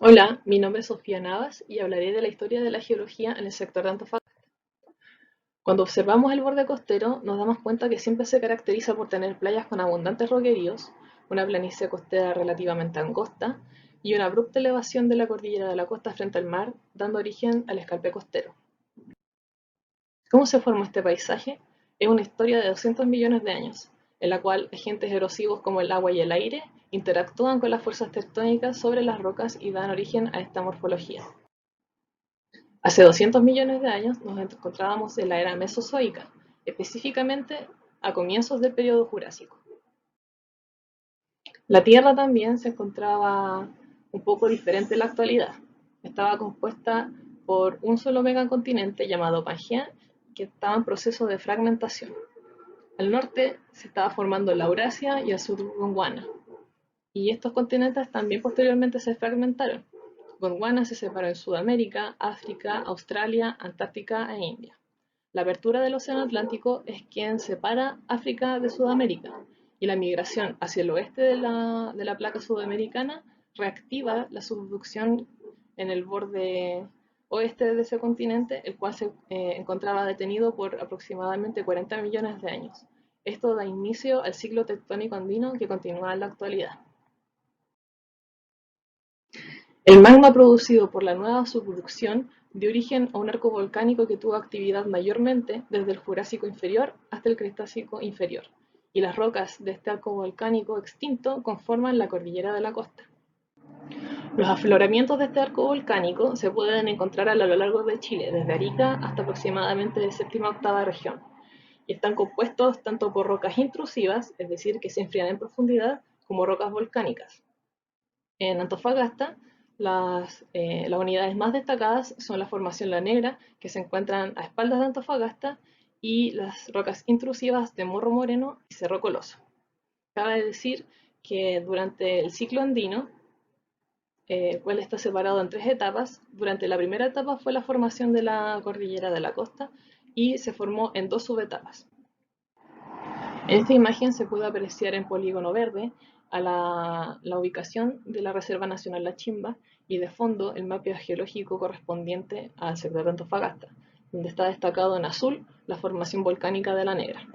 Hola, mi nombre es Sofía Navas y hablaré de la historia de la geología en el sector de Antofagasta. Cuando observamos el borde costero, nos damos cuenta que siempre se caracteriza por tener playas con abundantes roqueríos, una planicie costera relativamente angosta y una abrupta elevación de la cordillera de la costa frente al mar, dando origen al escarpe costero. ¿Cómo se formó este paisaje? Es una historia de 200 millones de años, en la cual agentes erosivos como el agua y el aire interactúan con las fuerzas tectónicas sobre las rocas y dan origen a esta morfología. Hace 200 millones de años nos encontrábamos en la era Mesozoica, específicamente a comienzos del periodo Jurásico. La Tierra también se encontraba un poco diferente en la actualidad. Estaba compuesta por un solo megacontinente llamado Pangea, que estaba en proceso de fragmentación. Al norte se estaba formando la Eurasia y al sur Gondwana. Y estos continentes también posteriormente se fragmentaron. Gondwana se separó en Sudamérica, África, Australia, Antártica e India. La apertura del Océano Atlántico es quien separa África de Sudamérica, y la migración hacia el oeste de la placa sudamericana reactiva la subducción en el borde oeste de ese continente, el cual se encontraba detenido por aproximadamente 40 millones de años. Esto da inicio al ciclo tectónico andino que continúa en la actualidad. El magma producido por la nueva subducción dio origen a un arco volcánico que tuvo actividad mayormente desde el Jurásico inferior hasta el Cretácico inferior, y las rocas de este arco volcánico extinto conforman la cordillera de la costa. Los afloramientos de este arco volcánico se pueden encontrar a lo largo de Chile, desde Arica hasta aproximadamente la séptima octava región, y están compuestos tanto por rocas intrusivas, es decir, que se enfrían en profundidad, como rocas volcánicas. En Antofagasta, las unidades más destacadas son la Formación La Negra, que se encuentran a espaldas de Antofagasta, y las rocas intrusivas de Morro Moreno y Cerro Coloso. Cabe decir que durante el ciclo andino, el cual está separado en tres etapas, durante la primera etapa fue la formación de la cordillera de la costa y se formó en dos subetapas. En esta imagen se puede apreciar en polígono verde a la ubicación de la Reserva Nacional La Chimba y de fondo el mapa geológico correspondiente al sector de Antofagasta, donde está destacado en azul la formación volcánica de la Negra.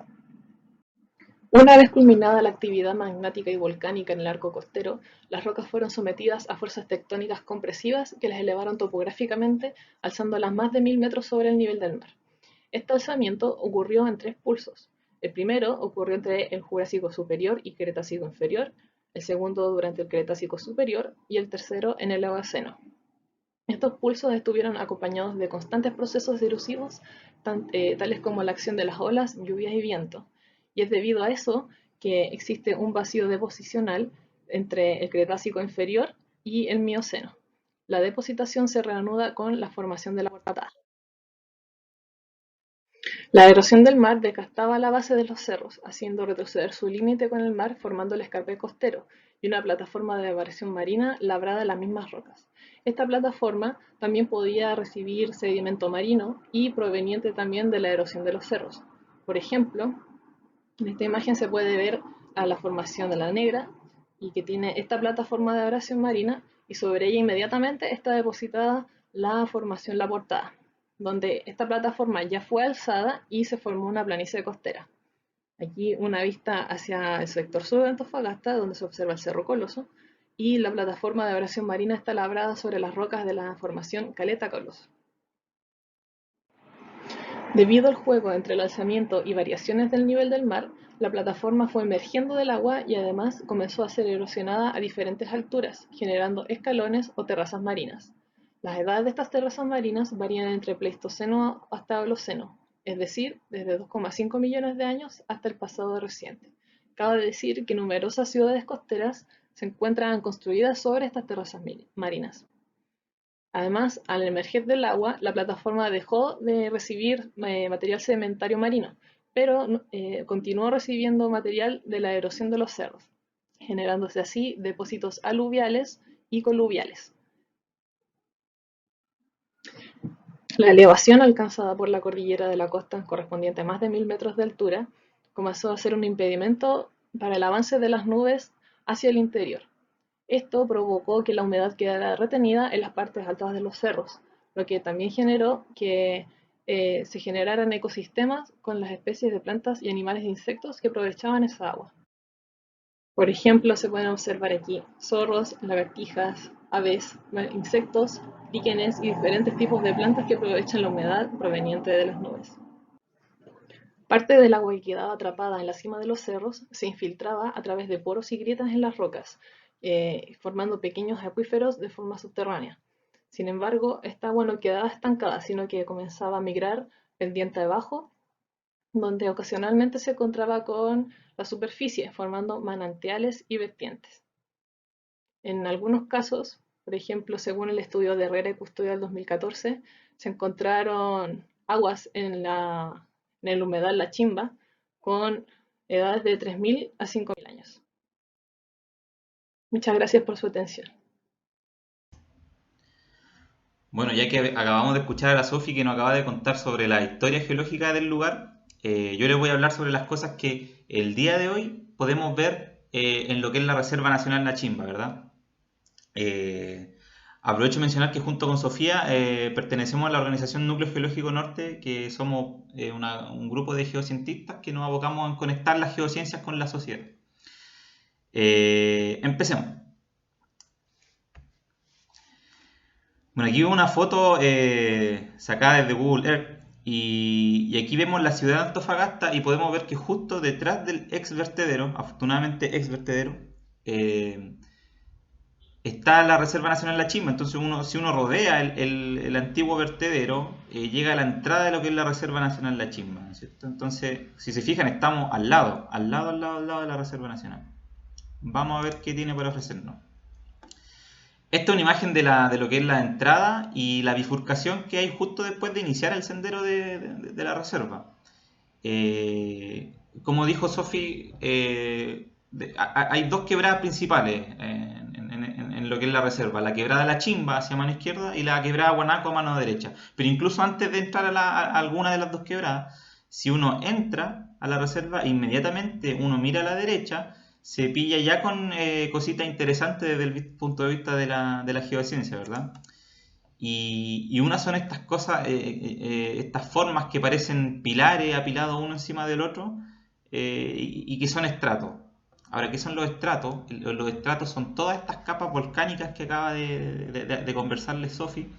Una vez culminada la actividad magmática y volcánica en el arco costero, las rocas fueron sometidas a fuerzas tectónicas compresivas que las elevaron topográficamente, alzándolas más de 1000 metros sobre el nivel del mar. Este alzamiento ocurrió en tres pulsos. El primero ocurrió entre el Jurásico superior y Cretácico inferior, el segundo durante el Cretácico superior y el tercero en el Eoceno. Estos pulsos estuvieron acompañados de constantes procesos erosivos, tales como la acción de las olas, lluvias y viento. Y es debido a eso que existe un vacío deposicional entre el Cretácico inferior y el Mioceno. La depositación se reanuda con la formación de la portada. La erosión del mar desgastaba la base de los cerros, haciendo retroceder su límite con el mar, formando el escarpe costero y una plataforma de variación marina labrada en las mismas rocas. Esta plataforma también podía recibir sedimento marino y proveniente también de la erosión de los cerros. Por ejemplo, en esta imagen se puede ver a la formación de la Negra y que tiene esta plataforma de abrasión marina, y sobre ella inmediatamente está depositada la formación La Portada, donde esta plataforma ya fue alzada y se formó una planicie costera. Aquí una vista hacia el sector sur de Antofagasta, donde se observa el Cerro Coloso, y la plataforma de abrasión marina está labrada sobre las rocas de la formación Caleta Coloso. Debido al juego entre el alzamiento y variaciones del nivel del mar, la plataforma fue emergiendo del agua y además comenzó a ser erosionada a diferentes alturas, generando escalones o terrazas marinas. Las edades de estas terrazas marinas varían entre Pleistoceno hasta Holoceno, es decir, desde 2,5 millones de años hasta el pasado reciente. Cabe decir que numerosas ciudades costeras se encuentran construidas sobre estas terrazas marinas. Además, al emerger del agua, la plataforma dejó de recibir material sedimentario marino, pero continuó recibiendo material de la erosión de los cerros, generándose así depósitos aluviales y coluviales. La elevación alcanzada por la cordillera de la costa, correspondiente a más de 1000 metros de altura, comenzó a ser un impedimento para el avance de las nubes hacia el interior. Esto provocó que la humedad quedara retenida en las partes altas de los cerros, lo que también generó que se generaran ecosistemas con las especies de plantas y animales de insectos que aprovechaban esa agua. Por ejemplo, se pueden observar aquí zorros, lagartijas, aves, insectos, líquenes y diferentes tipos de plantas que aprovechan la humedad proveniente de las nubes. Parte del agua que quedaba atrapada en la cima de los cerros se infiltraba a través de poros y grietas en las rocas, formando pequeños acuíferos de forma subterránea. Sin embargo, esta agua no quedaba estancada, sino que comenzaba a migrar pendiente abajo, donde ocasionalmente se encontraba con la superficie, formando manantiales y vertientes. En algunos casos, por ejemplo, según el estudio de Herrera y Custodio del 2014, se encontraron aguas en el humedal La Chimba con edades de 3.000 a 5.000 años. Muchas gracias por su atención. Bueno, ya que acabamos de escuchar a la Sofi que nos acaba de contar sobre la historia geológica del lugar, yo les voy a hablar sobre las cosas que el día de hoy podemos ver en lo que es la Reserva Nacional La Chimba, ¿verdad? Eh, Aprovecho de mencionar que junto con Sofía pertenecemos a la organización Núcleo Geológico Norte, que somos un grupo de geocientistas que nos abocamos en conectar las geociencias con la sociedad. Empecemos. Bueno, aquí vemos una foto sacada desde Google Earth y aquí vemos la ciudad de Antofagasta y podemos ver que justo detrás del ex vertedero, afortunadamente ex vertedero, está la Reserva Nacional La Chimba. Entonces si uno rodea el antiguo vertedero, llega a la entrada de lo que es la Reserva Nacional La Chimba, ¿no es cierto? Entonces, si se fijan, estamos al lado de la Reserva Nacional. Vamos a ver qué tiene para ofrecernos. Esta es una imagen de lo que es la entrada y la bifurcación que hay justo después de iniciar el sendero de la reserva. Como dijo Sofi, hay dos quebradas principales en lo que es la reserva. La quebrada La Chimba hacia mano izquierda y la quebrada Guanaco a mano derecha. Pero incluso antes de entrar a alguna de las dos quebradas, si uno entra a la reserva, inmediatamente uno mira a la derecha, se pilla ya con cositas interesantes desde el punto de vista de la geociencia, ¿verdad? Y una son estas cosas, estas formas que parecen pilares apilados uno encima del otro y que son estratos. Ahora, ¿qué son los estratos? Los estratos son todas estas capas volcánicas que acaba de conversarles Sofi,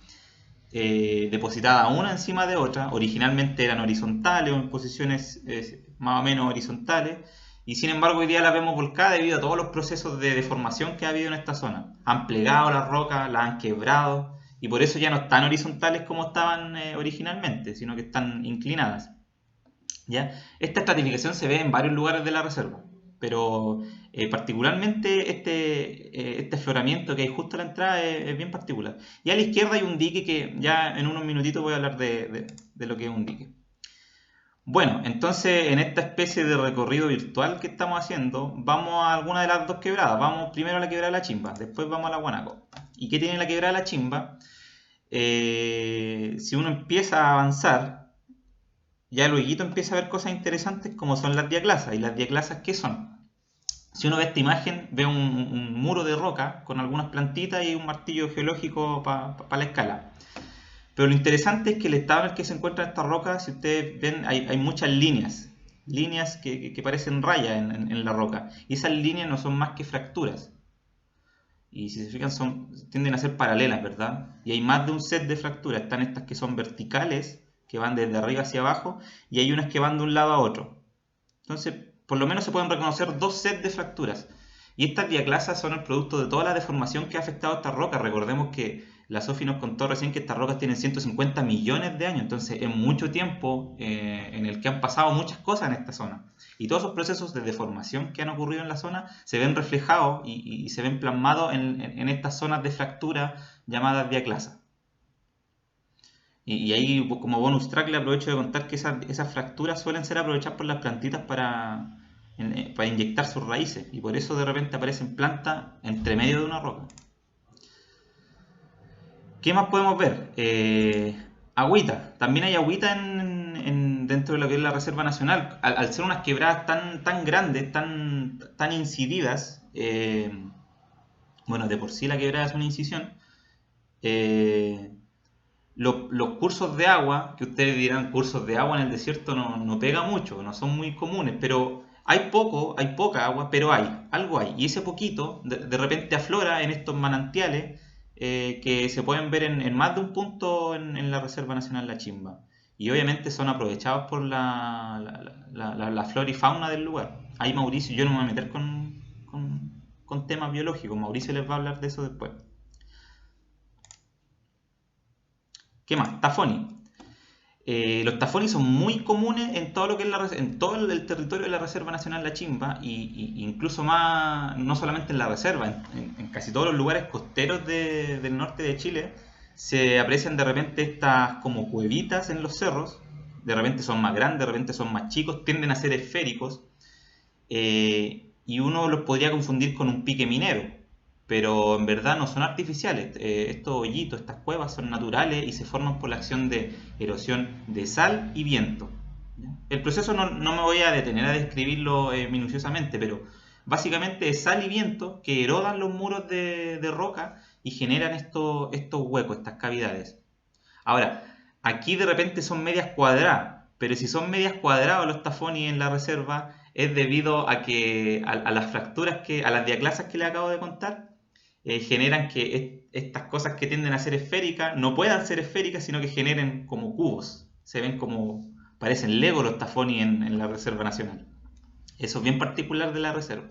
depositadas una encima de otra. Originalmente eran horizontales o en posiciones más o menos horizontales, y sin embargo hoy día las vemos volcadas debido a todos los procesos de deformación que ha habido en esta zona. Han plegado las rocas, las han quebrado, y por eso ya no están horizontales como estaban originalmente, sino que están inclinadas. ¿Ya? Esta estratificación se ve en varios lugares de la reserva, pero particularmente este afloramiento que hay justo a la entrada es bien particular. Y a la izquierda hay un dique que ya en unos minutitos voy a hablar de lo que es un dique. Bueno, entonces en esta especie de recorrido virtual que estamos haciendo, vamos a alguna de las dos quebradas. Vamos primero a la quebrada de La Chimba, después vamos a la Guanaco. ¿Y qué tiene la quebrada de La Chimba? Si uno empieza a avanzar, ya luego empieza a ver cosas interesantes como son las diaclasas. ¿Y las diaclasas qué son? Si uno ve esta imagen, ve un muro de roca con algunas plantitas y un martillo geológico para la escala. Pero lo interesante es que el estado en el que se encuentran estas rocas, si ustedes ven, hay muchas líneas que parecen rayas en la roca. Y esas líneas no son más que fracturas. Y si se fijan, tienden a ser paralelas, ¿verdad? Y hay más de un set de fracturas. Están estas que son verticales, que van desde arriba hacia abajo, y hay unas que van de un lado a otro. Entonces, por lo menos se pueden reconocer dos sets de fracturas. Y estas diaclasas son el producto de toda la deformación que ha afectado a estas rocas. Recordemos que la Sofi nos contó recién que estas rocas tienen 150 millones de años, entonces es mucho tiempo en el que han pasado muchas cosas en esta zona. Y todos esos procesos de deformación que han ocurrido en la zona se ven reflejados y se ven plasmados en estas zonas de fractura llamadas diaclasas. Y ahí, como bonus track, le aprovecho de contar que esas fracturas suelen ser aprovechadas por las plantitas para inyectar sus raíces, y por eso de repente aparecen plantas entre medio de una roca. ¿Qué más podemos ver? Agüita. También hay agüita dentro de lo que es la Reserva Nacional. Al ser unas quebradas tan grandes, tan incididas, bueno, de por sí la quebrada es una incisión. Eh, los cursos de agua, que ustedes dirán cursos de agua en el desierto no pega mucho, no son muy comunes, pero hay poca agua, pero algo hay. Y ese poquito de repente aflora en estos manantiales que se pueden ver en más de un punto en la Reserva Nacional La Chimba. Y obviamente son aprovechados por la flora y fauna del lugar. Ahí Mauricio, yo no me voy a meter con temas biológicos, Mauricio les va a hablar de eso después. ¿Qué más? Tafoni. Los tafones son muy comunes en todo lo que es en todo el territorio de la Reserva Nacional La Chimba y incluso más, no solamente en la reserva, en casi todos los lugares costeros del norte de Chile se aprecian de repente estas como cuevitas en los cerros, de repente son más grandes, de repente son más chicos, tienden a ser esféricos y uno los podría confundir con un pique minero, pero en verdad no son artificiales. Estos hoyitos, estas cuevas son naturales y se forman por la acción de erosión de sal y viento. ¿Ya? El proceso no me voy a detener a describirlo minuciosamente, pero básicamente es sal y viento que erodan los muros de roca y generan estos huecos, estas cavidades. Ahora, aquí de repente son medias cuadradas, pero si son medias cuadradas los tafones en la reserva es debido a las fracturas a las diaclasas que le acabo de contar, generan que estas cosas que tienden a ser esféricas no puedan ser esféricas, sino que generen como cubos. Se ven como, parecen Lego los tafones en la Reserva Nacional. Eso es bien particular de la reserva.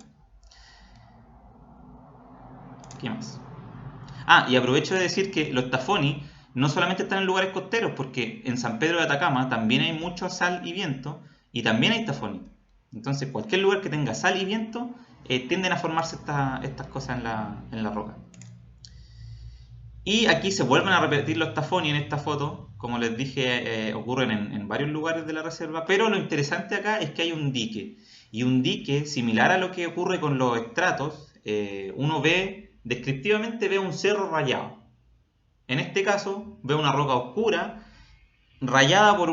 ¿Qué más? Ah, y aprovecho de decir que los tafones no solamente están en lugares costeros, porque en San Pedro de Atacama también hay mucho sal y viento, y también hay tafones. Entonces, cualquier lugar que tenga sal y viento, tienden a formarse estas cosas en la roca. Y aquí se vuelven a repetir los tafones en esta foto, como les dije, ocurren en varios lugares de la reserva, pero lo interesante acá es que hay un dique. Y un dique, similar a lo que ocurre con los estratos, uno descriptivamente ve un cerro rayado. En este caso, ve una roca oscura rayada por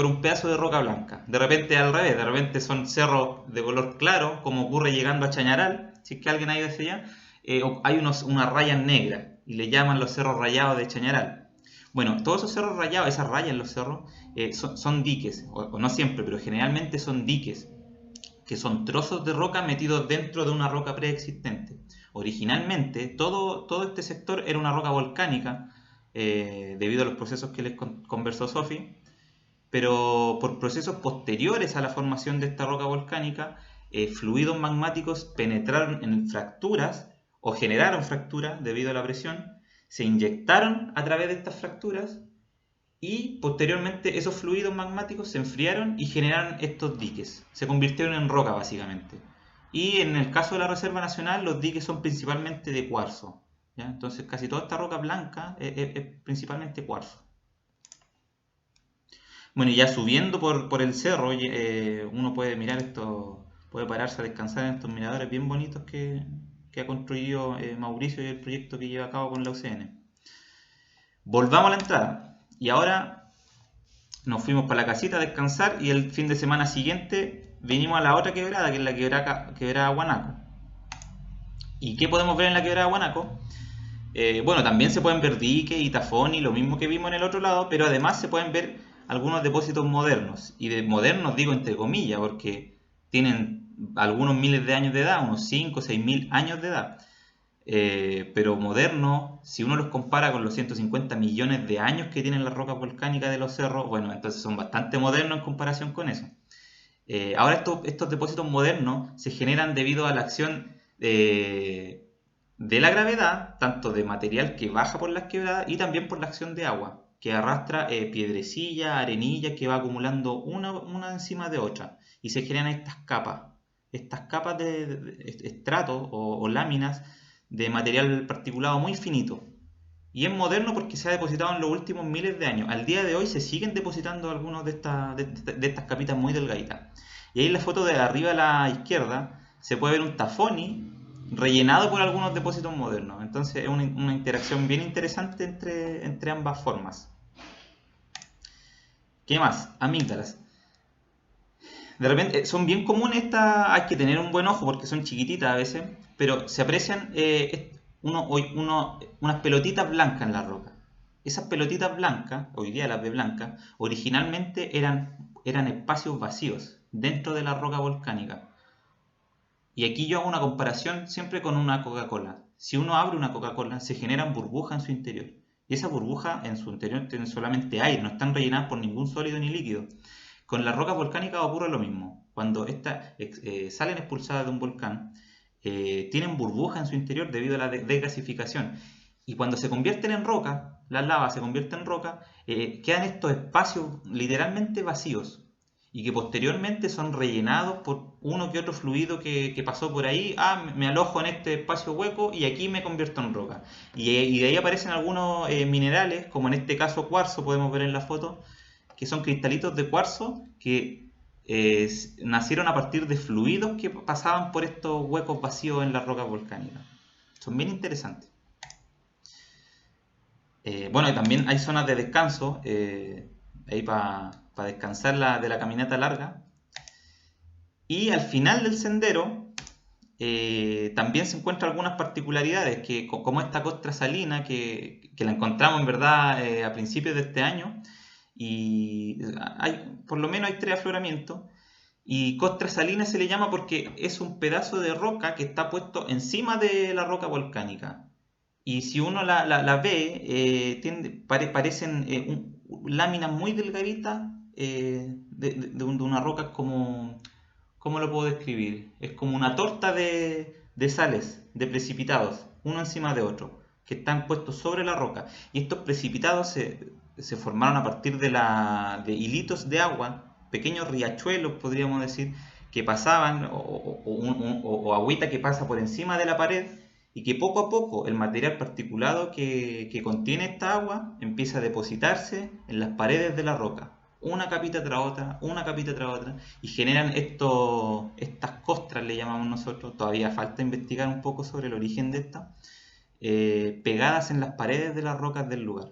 un pedazo de roca blanca. De repente al revés, de repente son cerros de color claro, como ocurre llegando a Chañaral, si es que alguien ha ido hacia allá, hay unas rayas negras y le llaman los cerros rayados de Chañaral. Bueno, todos esos cerros rayados, esas rayas en los cerros, son diques, o no siempre, pero generalmente son diques, que son trozos de roca metidos dentro de una roca preexistente. Originalmente, todo este sector era una roca volcánica, debido a los procesos que les conversó Sofi, pero por procesos posteriores a la formación de esta roca volcánica, fluidos magmáticos penetraron en fracturas o generaron fracturas debido a la presión, se inyectaron a través de estas fracturas y posteriormente esos fluidos magmáticos se enfriaron y generaron estos diques, se convirtieron en roca básicamente. Y en el caso de la Reserva Nacional los diques son principalmente de cuarzo, ¿ya? Entonces casi toda esta roca blanca es principalmente cuarzo. Bueno, y ya subiendo por el cerro, uno puede mirar esto, puede pararse a descansar en estos miradores bien bonitos que ha construido Mauricio y el proyecto que lleva a cabo con la UCN. Volvamos a la entrada. Y ahora nos fuimos para la casita a descansar y el fin de semana siguiente vinimos a la otra quebrada, que es la quebrada Guanaco. ¿Y qué podemos ver en la quebrada Guanaco? Bueno, también se pueden ver diques y tafones, lo mismo que vimos en el otro lado, pero además se pueden ver algunos depósitos modernos. Y de modernos digo entre comillas, porque tienen algunos miles de años de edad, unos 5 o 6 mil años de edad. Pero modernos, si uno los compara con los 150 millones de años que tienen las rocas volcánicas de los cerros, bueno, entonces son bastante modernos en comparación con eso. Ahora estos depósitos modernos se generan debido a la acción de la gravedad, tanto de material que baja por las quebradas y también por la acción de agua, que arrastra piedrecilla, arenilla, que va acumulando una encima de otra y se generan estas capas de estratos o láminas de material particulado muy finito. Y es moderno porque se ha depositado en los últimos miles de años. Al día de hoy se siguen depositando algunos de estas capitas muy delgaditas. Y ahí en la foto de arriba a la izquierda se puede ver un tafoni rellenado por algunos depósitos modernos. Entonces es una interacción bien interesante entre ambas formas. ¿Qué más? Amígdalas. De repente son bien comunes hay que tener un buen ojo porque son chiquititas a veces, pero se aprecian unas pelotitas blancas en la roca. Esas pelotitas blancas, hoy día las de blanca, originalmente eran espacios vacíos dentro de la roca volcánica. Y aquí yo hago una comparación siempre con una Coca-Cola. Si uno abre una Coca-Cola, se generan burbujas en su interior. Y esas burbujas en su interior tienen solamente aire, no están rellenadas por ningún sólido ni líquido. Con las rocas volcánicas ocurre lo mismo. Cuando estas salen expulsadas de un volcán, tienen burbujas en su interior debido a la desgasificación. Y cuando se convierten en roca, las lavas se convierten en roca, quedan estos espacios literalmente vacíos y que posteriormente son rellenados por uno que otro fluido que pasó por ahí. Me alojo en este espacio hueco y aquí me convierto en roca. Y de ahí aparecen algunos minerales, como en este caso cuarzo, podemos ver en la foto, que son cristalitos de cuarzo que nacieron a partir de fluidos que pasaban por estos huecos vacíos en las rocas volcánicas. Son bien interesantes. Bueno, y también hay zonas de descanso, ahí para descansar de la caminata larga. Y al final del sendero también se encuentran algunas particularidades, como esta costra salina, que la encontramos en verdad a principios de este año, y por lo menos hay 3 afloramientos. Y costra salina se le llama porque es un pedazo de roca que está puesto encima de la roca volcánica. Y si uno la ve, parecen láminas muy delgaditas de una roca como... ¿Cómo lo puedo describir? Es como una torta de sales, de precipitados, uno encima de otro, que están puestos sobre la roca. Y estos precipitados se formaron a partir de hilitos de agua, pequeños riachuelos, podríamos decir, que pasaban, o agüita que pasa por encima de la pared, y que poco a poco el material particulado que contiene esta agua empieza a depositarse en las paredes de la roca, una capita tras otra, una capita tras otra, y generan estas costras, le llamamos nosotros. Todavía falta investigar un poco sobre el origen de estas, pegadas en las paredes de las rocas del lugar.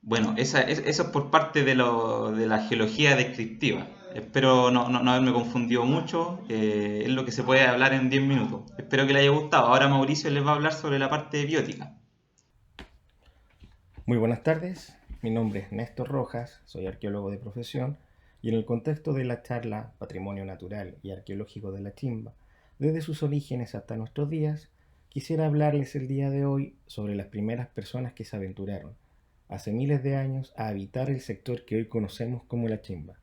Bueno, eso es por parte de la geología descriptiva. Espero no haberme confundido mucho, es lo que se puede hablar en 10 minutos. Espero que les haya gustado. Ahora Mauricio les va a hablar sobre la parte biótica. Muy buenas tardes, mi nombre es Néstor Rojas, soy arqueólogo de profesión y en el contexto de la charla Patrimonio Natural y Arqueológico de la Chimba, desde sus orígenes hasta nuestros días, quisiera hablarles el día de hoy sobre las primeras personas que se aventuraron, hace miles de años, a habitar el sector que hoy conocemos como la Chimba.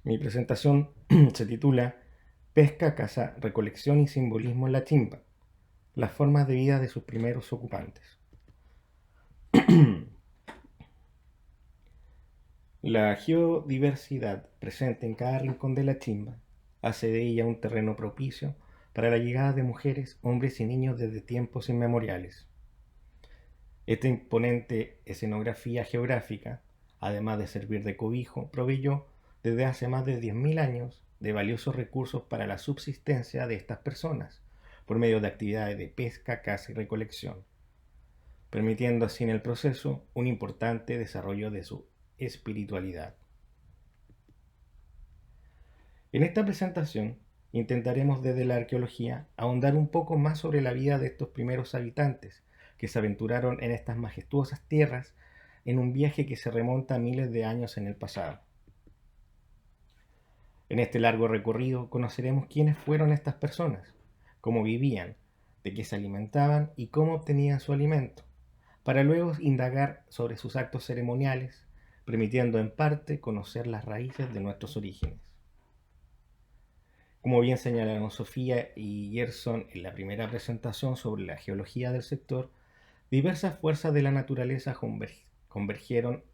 Mi presentación se titula Pesca, caza, recolección y simbolismo en la Chimba, las formas de vida de sus primeros ocupantes. La geodiversidad presente en cada rincón de la Chimba hace de ella un terreno propicio para la llegada de mujeres, hombres y niños desde tiempos inmemoriales. Esta imponente escenografía geográfica, además de servir de cobijo, proveyó desde hace más de 10.000 años de valiosos recursos para la subsistencia de estas personas, por medio de actividades de pesca, caza y recolección, permitiendo así en el proceso un importante desarrollo de su espiritualidad. En esta presentación intentaremos desde la arqueología ahondar un poco más sobre la vida de estos primeros habitantes que se aventuraron en estas majestuosas tierras en un viaje que se remonta a miles de años en el pasado. En este largo recorrido conoceremos quiénes fueron estas personas, cómo vivían, de qué se alimentaban y cómo obtenían su alimento, para luego indagar sobre sus actos ceremoniales, permitiendo en parte conocer las raíces de nuestros orígenes. Como bien señalaron Sofía y Gerson en la primera presentación sobre la geología del sector, diversas fuerzas de la naturaleza convergieron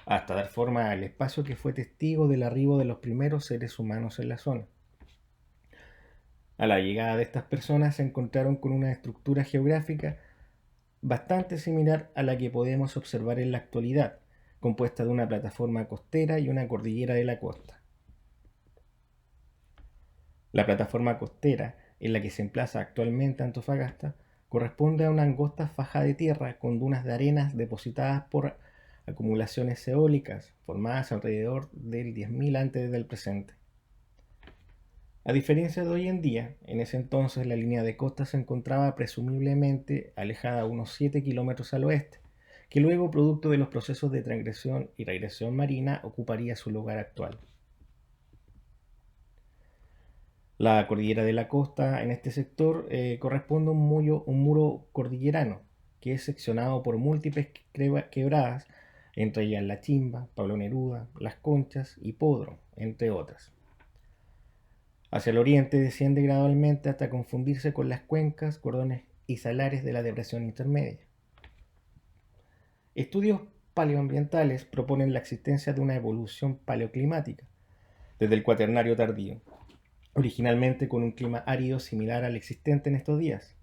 hasta dar forma al espacio que fue testigo del arribo de los primeros seres humanos en la zona. A la llegada de estas personas se encontraron con una estructura geográfica bastante similar a la que podemos observar en la actualidad, compuesta de una plataforma costera y una cordillera de la costa. La plataforma costera, en la que se emplaza actualmente Antofagasta, corresponde a una angosta faja de tierra con dunas de arenas depositadas por acumulaciones eólicas formadas alrededor del 10.000 antes del presente. A diferencia de hoy en día, en ese entonces la línea de costa se encontraba presumiblemente alejada unos 7 kilómetros al oeste, que luego, producto de los procesos de transgresión y regresión marina, ocuparía su lugar actual. La cordillera de la costa en este sector corresponde a un muro cordillerano, que es seccionado por múltiples quebradas, entre ellas La Chimba, Pablo Neruda, Las Conchas y Podro, entre otras. Hacia el oriente desciende gradualmente hasta confundirse con las cuencas, cordones y salares de la depresión intermedia. Estudios paleoambientales proponen la existencia de una evolución paleoclimática desde el Cuaternario tardío, originalmente con un clima árido similar al existente en estos días,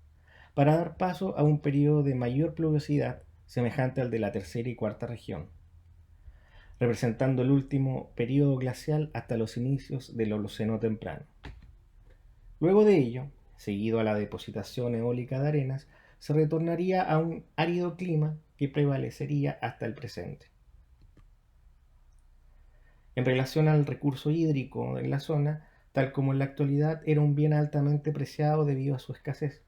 para dar paso a un periodo de mayor pluviosidad semejante al de la tercera y cuarta región, representando el último periodo glacial hasta los inicios del Holoceno temprano. Luego de ello, seguido a la depositación eólica de arenas, se retornaría a un árido clima que prevalecería hasta el presente. En relación al recurso hídrico en la zona, tal como en la actualidad, era un bien altamente preciado debido a su escasez.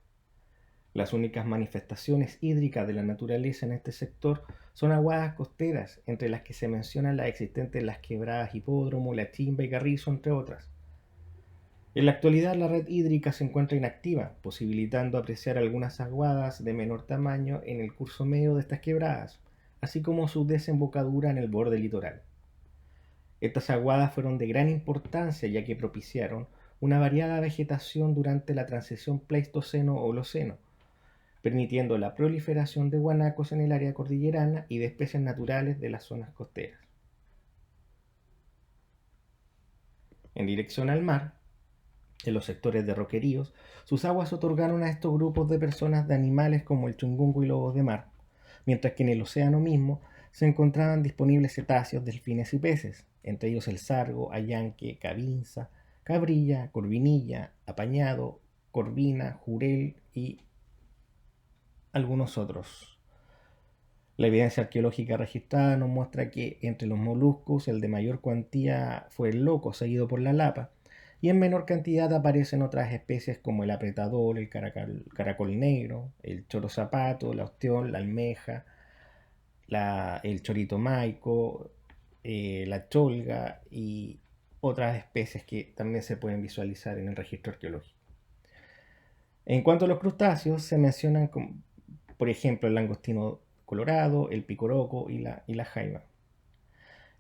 Las únicas manifestaciones hídricas de la naturaleza en este sector son aguadas costeras, entre las que se mencionan las existentes en las quebradas Hipódromo, La Chimba y Carrizo, entre otras. En la actualidad la red hídrica se encuentra inactiva, posibilitando apreciar algunas aguadas de menor tamaño en el curso medio de estas quebradas, así como su desembocadura en el borde litoral. Estas aguadas fueron de gran importancia ya que propiciaron una variada vegetación durante la transición Pleistoceno-Holoceno, permitiendo la proliferación de guanacos en el área cordillerana y de especies naturales de las zonas costeras. En dirección al mar, en los sectores de roqueríos, sus aguas otorgaron a estos grupos de personas de animales como el chungungo y lobos de mar, mientras que en el océano mismo se encontraban disponibles cetáceos, delfines y peces, entre ellos el sargo, ayanque, cabinza, cabrilla, corvinilla, apañado, corvina, jurel y algunos otros. La evidencia arqueológica registrada nos muestra que entre los moluscos el de mayor cuantía fue el loco, seguido por la lapa, y en menor cantidad aparecen otras especies como el apretador, el caracol negro, el choro zapato, la ostión, la almeja, el chorito maico, la cholga y otras especies que también se pueden visualizar en el registro arqueológico. En cuanto a los crustáceos, se mencionan como, por ejemplo, el langostino colorado, el picoroco y la jaiba.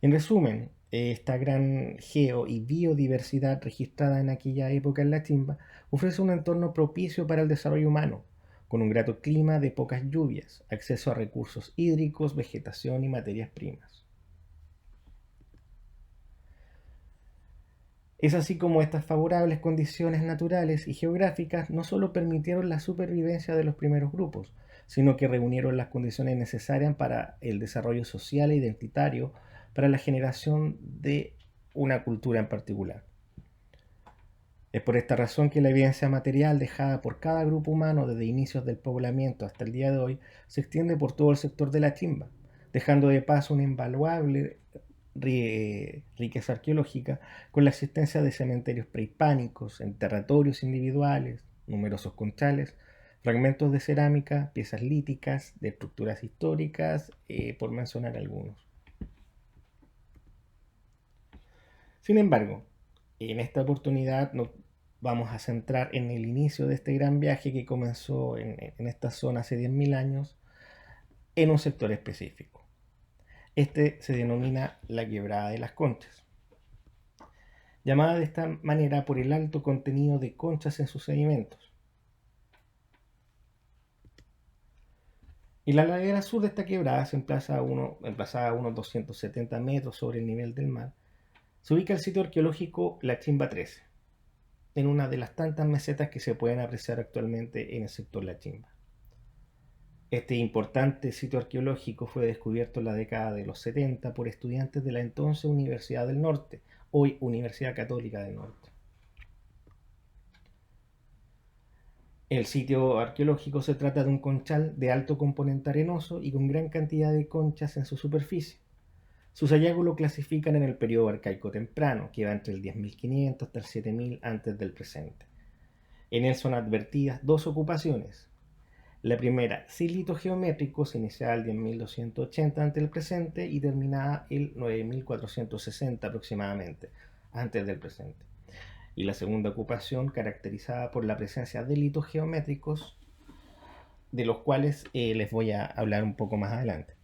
En resumen, esta gran geo y biodiversidad registrada en aquella época en la Chimba ofrece un entorno propicio para el desarrollo humano, con un grato clima de pocas lluvias, acceso a recursos hídricos, vegetación y materias primas. Es así como estas favorables condiciones naturales y geográficas no solo permitieron la supervivencia de los primeros grupos, sino que reunieron las condiciones necesarias para el desarrollo social e identitario para la generación de una cultura en particular. Es por esta razón que la evidencia material dejada por cada grupo humano desde inicios del poblamiento hasta el día de hoy se extiende por todo el sector de la Chimba, dejando de paso una invaluable riqueza arqueológica con la existencia de cementerios prehispánicos, enterratorios individuales, numerosos conchales, fragmentos de cerámica, piezas líticas, de estructuras históricas, por mencionar algunos. Sin embargo, en esta oportunidad nos vamos a centrar en el inicio de este gran viaje que comenzó en esta zona hace 10.000 años, en un sector específico. Este se denomina la Quebrada de las Conchas, llamada de esta manera por el alto contenido de conchas en sus sedimentos. Y la ladera sur de esta quebrada se emplazada a unos 270 metros sobre el nivel del mar. Se ubica el sitio arqueológico La Chimba 13, en una de las tantas mesetas que se pueden apreciar actualmente en el sector La Chimba. Este importante sitio arqueológico fue descubierto en la década de los 70 por estudiantes de la entonces Universidad del Norte, hoy Universidad Católica del Norte. El sitio arqueológico se trata de un conchal de alto componente arenoso y con gran cantidad de conchas en su superficie. Sus hallazgos lo clasifican en el periodo arcaico temprano, que va entre el 10.500 hasta el 7.000 antes del presente. En él son advertidas dos ocupaciones. La primera, silitos geométricos, iniciada el 10.280 antes del presente y terminada el 9.460 aproximadamente antes del presente. Y la segunda ocupación, caracterizada por la presencia de litos geométricos, de los cuales les voy a hablar un poco más adelante.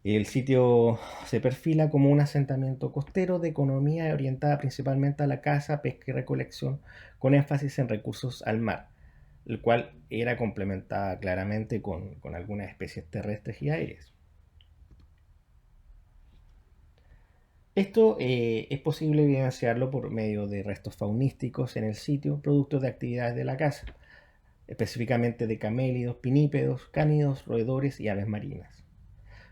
El sitio se perfila como un asentamiento costero de economía orientada principalmente a la caza, pesca y recolección, con énfasis en recursos al mar, el cual era complementada claramente con algunas especies terrestres y aéreas. Esto es posible evidenciarlo por medio de restos faunísticos en el sitio, producto de actividades de la caza, específicamente de camélidos, pinípedos, cánidos, roedores y aves marinas.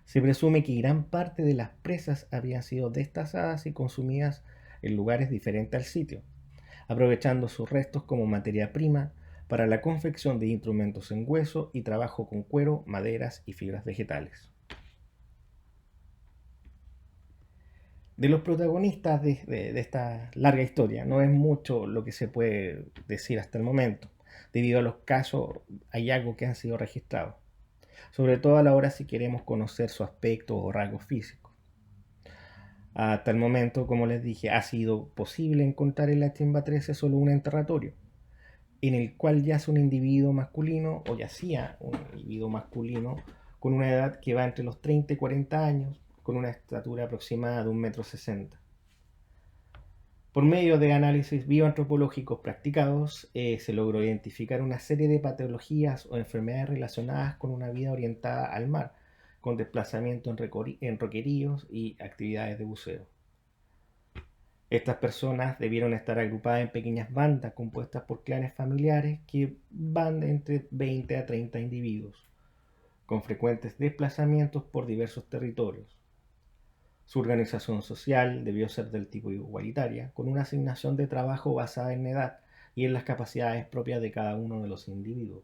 Se presume que gran parte de las presas habían sido destazadas y consumidas en lugares diferentes al sitio, aprovechando sus restos como materia prima para la confección de instrumentos en hueso y trabajo con cuero, maderas y fibras vegetales. De los protagonistas de esta larga historia, no es mucho lo que se puede decir hasta el momento, debido a los casos hallazgos que han sido registrados, sobre todo a la hora si queremos conocer su aspecto o rasgos físicos. Hasta el momento, como les dije, ha sido posible encontrar en la Chimba 13 solo un enterratorio, en el cual yace un individuo masculino, o yacía un individuo masculino, con una edad que va entre los 30 y 40 años, con una estatura aproximada de 1,60 m. Por medio de análisis bioantropológicos practicados, se logró identificar una serie de patologías o enfermedades relacionadas con una vida orientada al mar, con desplazamiento en roqueríos y actividades de buceo. Estas personas debieron estar agrupadas en pequeñas bandas compuestas por clanes familiares que van de entre 20 a 30 individuos, con frecuentes desplazamientos por diversos territorios. Su organización social debió ser del tipo igualitaria, con una asignación de trabajo basada en edad y en las capacidades propias de cada uno de los individuos.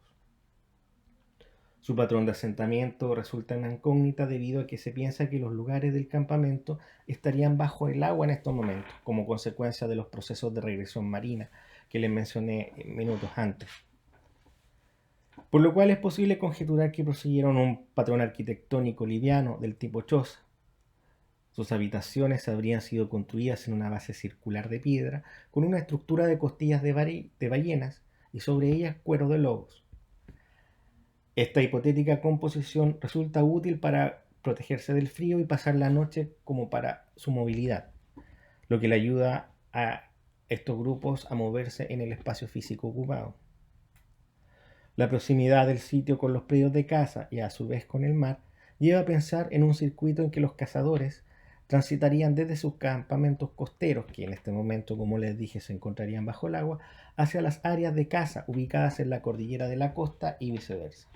Su patrón de asentamiento resulta una incógnita debido a que se piensa que los lugares del campamento estarían bajo el agua en estos momentos, como consecuencia de los procesos de regresión marina que les mencioné minutos antes. Por lo cual es posible conjeturar que prosiguieron un patrón arquitectónico liviano del tipo choza. Sus habitaciones habrían sido construidas en una base circular de piedra, con una estructura de costillas de ballenas y sobre ellas cuero de lobos. Esta hipotética composición resulta útil para protegerse del frío y pasar la noche como para su movilidad, lo que le ayuda a estos grupos a moverse en el espacio físico ocupado. La proximidad del sitio con los predios de caza y a su vez con el mar lleva a pensar en un circuito en que los cazadores transitarían desde sus campamentos costeros, que en este momento, como les dije, se encontrarían bajo el agua, hacia las áreas de caza ubicadas en la cordillera de la costa y viceversa.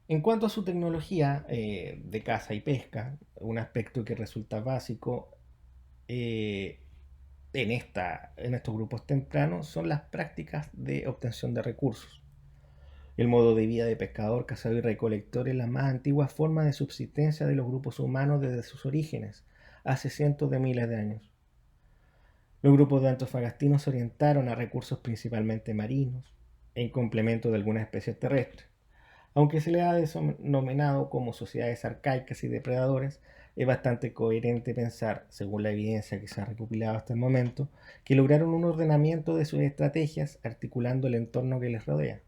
En cuanto a su tecnología de caza y pesca, un aspecto que resulta básico en estos grupos tempranos son las prácticas de obtención de recursos. El modo de vida de pescador, cazador y recolector es la más antigua forma de subsistencia de los grupos humanos desde sus orígenes, hace cientos de miles de años. Los grupos de antofagastinos se orientaron a recursos principalmente marinos, en complemento de algunas especies terrestres. Aunque se le ha denominado como sociedades arcaicas y depredadores, es bastante coherente pensar, según la evidencia que se ha recopilado hasta el momento, que lograron un ordenamiento de sus estrategias articulando el entorno que les rodea,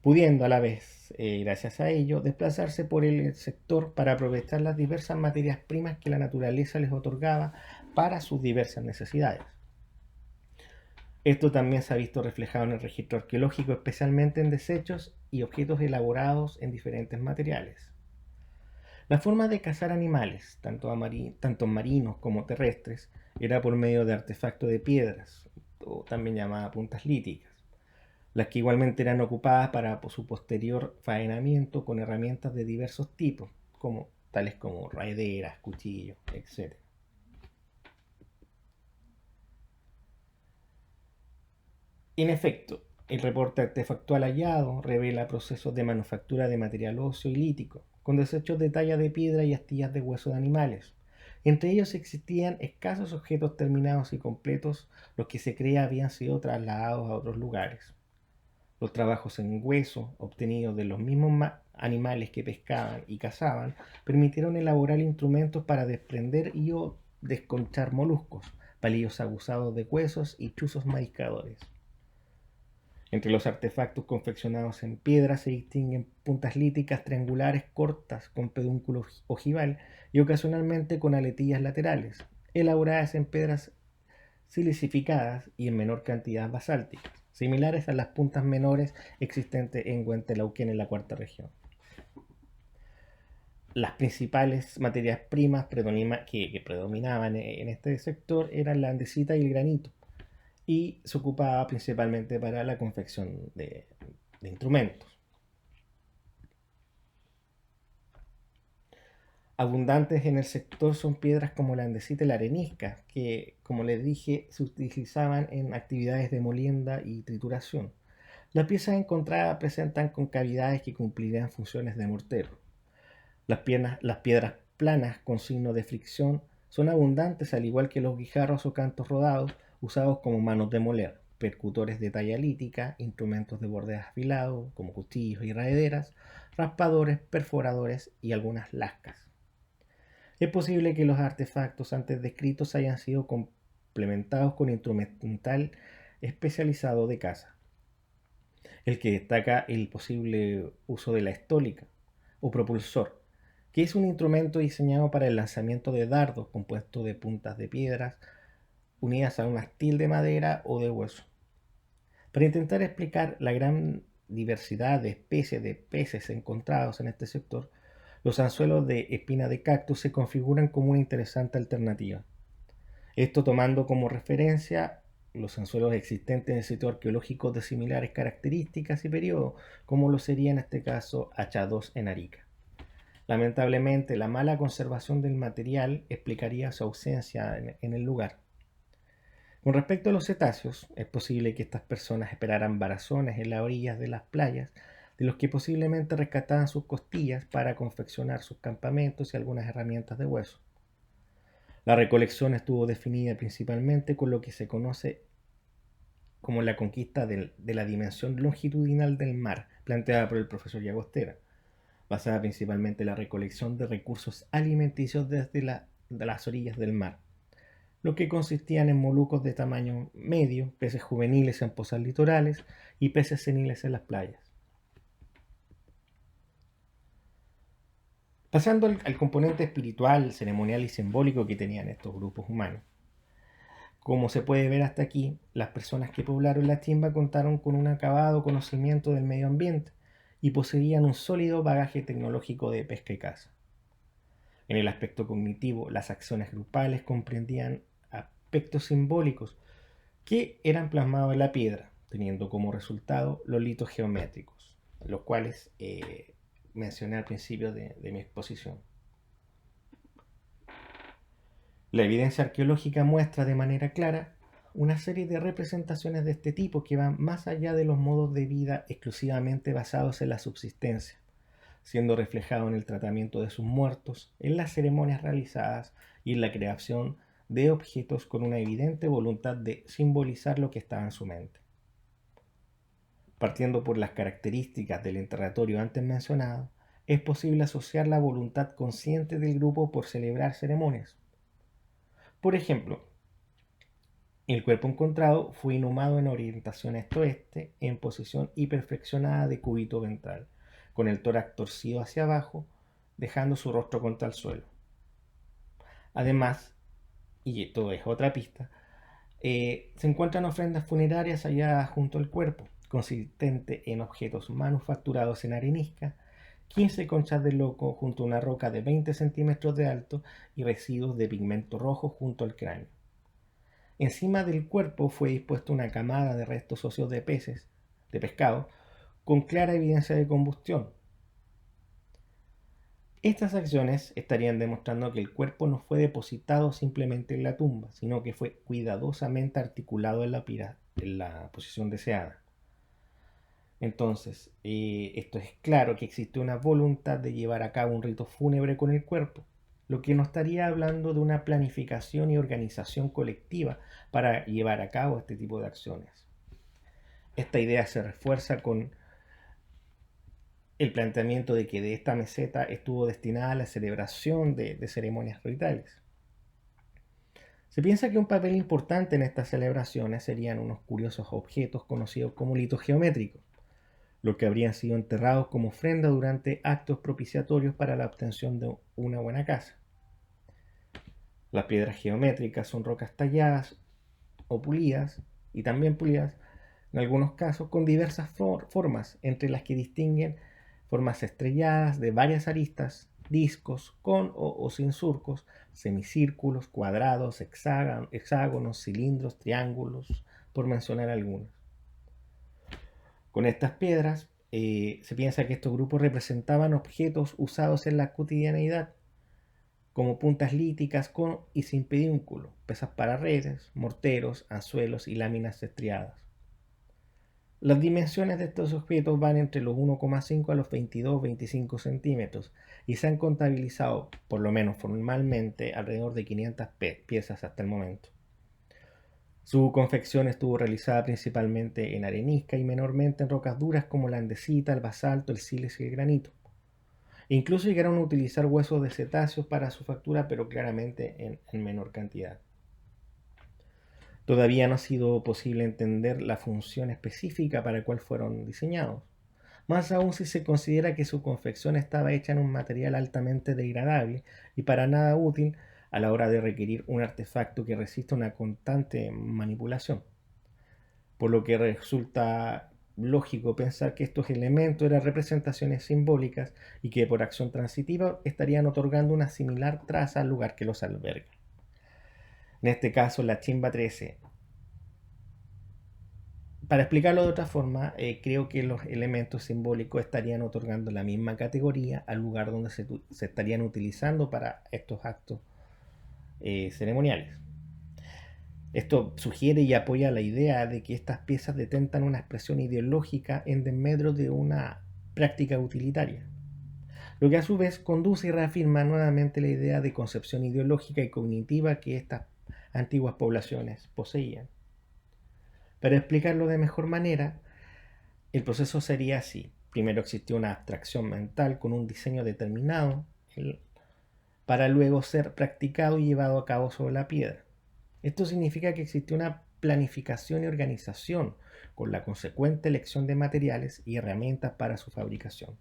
pudiendo a la vez, gracias a ello, desplazarse por el sector para aprovechar las diversas materias primas que la naturaleza les otorgaba para sus diversas necesidades. Esto también se ha visto reflejado en el registro arqueológico, especialmente en desechos y objetos elaborados en diferentes materiales. La forma de cazar animales, tanto marinos como terrestres, era por medio de artefactos de piedras, o también llamadas puntas líticas, las que igualmente eran ocupadas para su posterior faenamiento con herramientas de diversos tipos, tales como raederas, cuchillos, etc. En efecto, El reporte artefactual hallado revela procesos de manufactura de material óseo y lítico, con desechos de talla de piedra y astillas de hueso de animales. Entre ellos existían escasos objetos terminados y completos, los que se creía habían sido trasladados a otros lugares. Los trabajos en hueso, obtenidos de los mismos animales que pescaban y cazaban, permitieron elaborar instrumentos para desprender y o desconchar moluscos, palillos aguzados de huesos y chuzos mariscadores. Entre los artefactos confeccionados en piedra se distinguen puntas líticas triangulares cortas con pedúnculo ojival y ocasionalmente con aletillas laterales, elaboradas en piedras silicificadas y en menor cantidad basálticas, similares a las puntas menores existentes en Huentelauquén en la cuarta región. Las principales materias primas que predominaban en este sector eran la andesita y el granito, y se ocupaba principalmente para la confección de instrumentos. Abundantes en el sector son piedras como la andesita y la arenisca, que, como les dije, se utilizaban en actividades de molienda y trituración. Las piezas encontradas presentan concavidades que cumplirían funciones de mortero. Las piedras planas con signo de fricción son abundantes, al igual que los guijarros o cantos rodados, usados como manos de moler, percutores de talla lítica, instrumentos de borde afilado, como cuchillos y raederas, raspadores, perforadores y algunas lascas. Es posible que los artefactos antes descritos hayan sido complementados con instrumental especializado de caza, el que destaca el posible uso de la estólica o propulsor, que es un instrumento diseñado para el lanzamiento de dardos compuesto de puntas de piedras unidas a un astil de madera o de hueso. Para intentar explicar la gran diversidad de especies de peces encontrados en este sector, los anzuelos de espina de cactus se configuran como una interesante alternativa. Esto tomando como referencia los anzuelos existentes en el sitio arqueológico de similares características y periodo, como lo sería en este caso H2 en Arica. Lamentablemente, la mala conservación del material explicaría su ausencia en el lugar. Con respecto a los cetáceos, es posible que estas personas esperaran varazones en las orillas de las playas, de los que posiblemente rescataban sus costillas para confeccionar sus campamentos y algunas herramientas de hueso. La recolección estuvo definida principalmente con lo que se conoce como la conquista de la dimensión longitudinal del mar, planteada por el profesor Llagostera, basada principalmente en la recolección de recursos alimenticios desde las orillas del mar, lo que consistían en moluscos de tamaño medio, peces juveniles en pozas litorales y peces seniles en las playas. Pasando al componente espiritual, ceremonial y simbólico que tenían estos grupos humanos. Como se puede ver hasta aquí, las personas que poblaron la chimba contaron con un acabado conocimiento del medio ambiente y poseían un sólido bagaje tecnológico de pesca y caza. En el aspecto cognitivo, las acciones grupales comprendían aspectos simbólicos que eran plasmados en la piedra, teniendo como resultado los litos geométricos, los cuales mencioné al principio de mi exposición. La evidencia arqueológica muestra de manera clara una serie de representaciones de este tipo que van más allá de los modos de vida exclusivamente basados en la subsistencia, siendo reflejado en el tratamiento de sus muertos, en las ceremonias realizadas y en la creación de objetos con una evidente voluntad de simbolizar lo que estaba en su mente. Partiendo por las características del enterratorio antes mencionado, es posible asociar la voluntad consciente del grupo por celebrar ceremonias. Por ejemplo, el cuerpo encontrado fue inhumado en orientación este-oeste en posición hiperflexionada de cúbito ventral, con el tórax torcido hacia abajo, dejando su rostro contra el suelo. Además, y esto es otra pista, se encuentran ofrendas funerarias halladas junto al cuerpo, consistente en objetos manufacturados en arenisca, 15 conchas de loco junto a una roca de 20 centímetros de alto y residuos de pigmento rojo junto al cráneo. Encima del cuerpo fue dispuesta una camada de restos óseos de pescado, con clara evidencia de combustión. Estas acciones estarían demostrando que el cuerpo no fue depositado simplemente en la tumba, sino que fue cuidadosamente articulado en la posición deseada. Entonces, esto es claro que existe una voluntad de llevar a cabo un rito fúnebre con el cuerpo, lo que nos estaría hablando de una planificación y organización colectiva para llevar a cabo este tipo de acciones. Esta idea se refuerza con el planteamiento de que de esta meseta estuvo destinada a la celebración de ceremonias rituales. Se piensa que un papel importante en estas celebraciones serían unos curiosos objetos conocidos como litos geométricos, los que habrían sido enterrados como ofrenda durante actos propiciatorios para la obtención de una buena casa. Las piedras geométricas son rocas talladas o pulidas, y también pulidas en algunos casos con diversas formas, entre las que distinguen formas estrelladas de varias aristas, discos con o sin surcos, semicírculos, cuadrados, hexágonos, cilindros, triángulos, por mencionar algunos. Con estas piedras se piensa que estos grupos representaban objetos usados en la cotidianidad, como puntas líticas con y sin pedúnculo, pesas para redes, morteros, anzuelos y láminas estriadas. Las dimensiones de estos objetos van entre los 1,5 a los 22-25 centímetros y se han contabilizado, por lo menos formalmente, alrededor de 500 piezas hasta el momento. Su confección estuvo realizada principalmente en arenisca y menormente en rocas duras como la andesita, el basalto, el sílice y el granito. Incluso llegaron a utilizar huesos de cetáceos para su factura, pero claramente en menor cantidad. Todavía no ha sido posible entender la función específica para la cual fueron diseñados, más aún si se considera que su confección estaba hecha en un material altamente degradable y para nada útil a la hora de requerir un artefacto que resista una constante manipulación. Por lo que resulta lógico pensar que estos elementos eran representaciones simbólicas y que por acción transitiva estarían otorgando una similar traza al lugar que los alberga. En este caso, la chimba 13. Para explicarlo de otra forma, creo que los elementos simbólicos estarían otorgando la misma categoría al lugar donde se estarían utilizando para estos actos ceremoniales. Esto sugiere y apoya la idea de que estas piezas detentan una expresión ideológica en desmedro de una práctica utilitaria, lo que a su vez conduce y reafirma nuevamente la idea de concepción ideológica y cognitiva que estas antiguas poblaciones poseían. Para explicarlo de mejor manera, el proceso sería así. Primero existió una abstracción mental con un diseño determinado para luego ser practicado y llevado a cabo sobre la piedra. Esto significa que existió una planificación y organización con la consecuente elección de materiales y herramientas para su fabricación.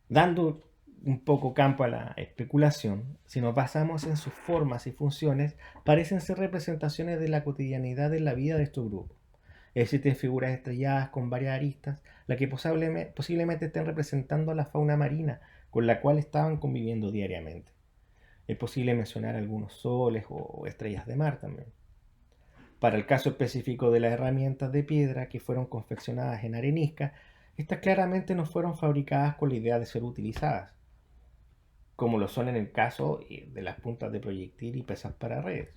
Dando un poco campo a la especulación, si nos basamos en sus formas y funciones, parecen ser representaciones de la cotidianidad de la vida de estos grupos. Existen figuras estrelladas con varias aristas, las que posiblemente estén representando a la fauna marina con la cual estaban conviviendo diariamente. Es posible mencionar algunos soles o estrellas de mar también. Para el caso específico de las herramientas de piedra que fueron confeccionadas en arenisca, estas claramente no fueron fabricadas con la idea de ser utilizadas, como lo son en el caso de las puntas de proyectil y pesas para redes.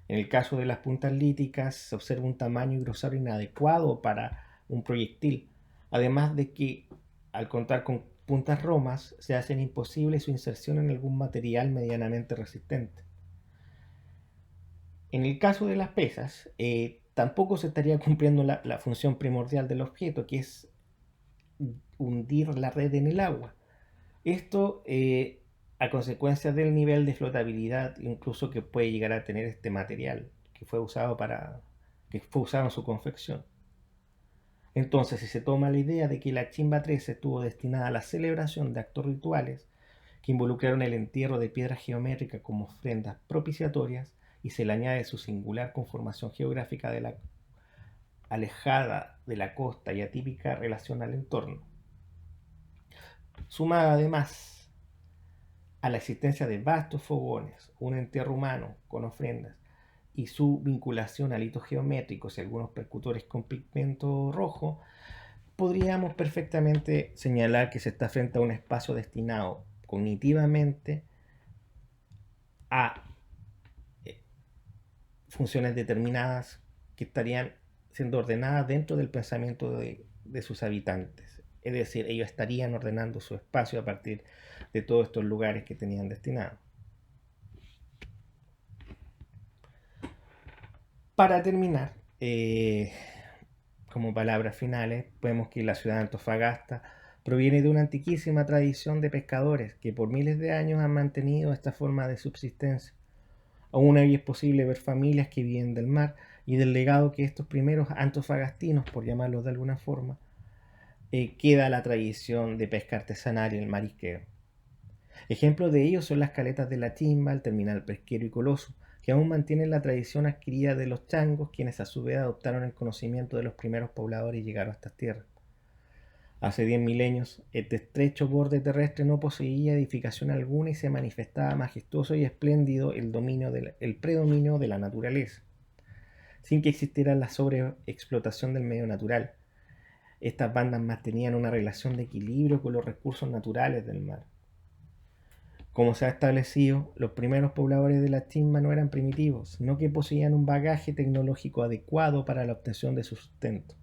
En el caso de las puntas líticas se observa un tamaño y grosor inadecuado para un proyectil, además de que al contar con puntas romas se hacen imposible su inserción en algún material medianamente resistente. En el caso de las pesas, tampoco se estaría cumpliendo la función primordial del objeto, que es hundir la red en el agua. Esto a consecuencia del nivel de flotabilidad incluso que puede llegar a tener este material que fue usado en su confección. Entonces, si se toma la idea de que la chimba 13 estuvo destinada a la celebración de actos rituales que involucraron el entierro de piedras geométricas como ofrendas propiciatorias y se le añade su singular conformación geográfica de la alejada de la costa y atípica relación al entorno, sumada además a la existencia de vastos fogones, un entierro humano con ofrendas y su vinculación a hitos geométricos y algunos percutores con pigmento rojo, podríamos perfectamente señalar que se está frente a un espacio destinado cognitivamente a funciones determinadas que estarían siendo ordenada dentro del pensamiento de sus habitantes. Es decir, ellos estarían ordenando su espacio a partir de todos estos lugares que tenían destinados. Para terminar, como palabras finales, vemos que la ciudad de Antofagasta proviene de una antiquísima tradición de pescadores que por miles de años han mantenido esta forma de subsistencia. Aún hoy es posible ver familias que viven del mar y del legado que estos primeros antofagastinos, por llamarlos de alguna forma, queda la tradición de pesca artesanal y el marisqueo. Ejemplos de ello son las caletas de la Chimba, el terminal pesquero y Coloso, que aún mantienen la tradición adquirida de los changos, quienes a su vez adoptaron el conocimiento de los primeros pobladores y llegaron a estas tierras. Hace 10 milenios, este estrecho borde terrestre no poseía edificación alguna y se manifestaba majestuoso y espléndido el predominio de la naturaleza, sin que existiera la sobreexplotación del medio natural. Estas bandas mantenían una relación de equilibrio con los recursos naturales del mar. Como se ha establecido, los primeros pobladores de la Chimba no eran primitivos, sino que poseían un bagaje tecnológico adecuado para la obtención de su sustento.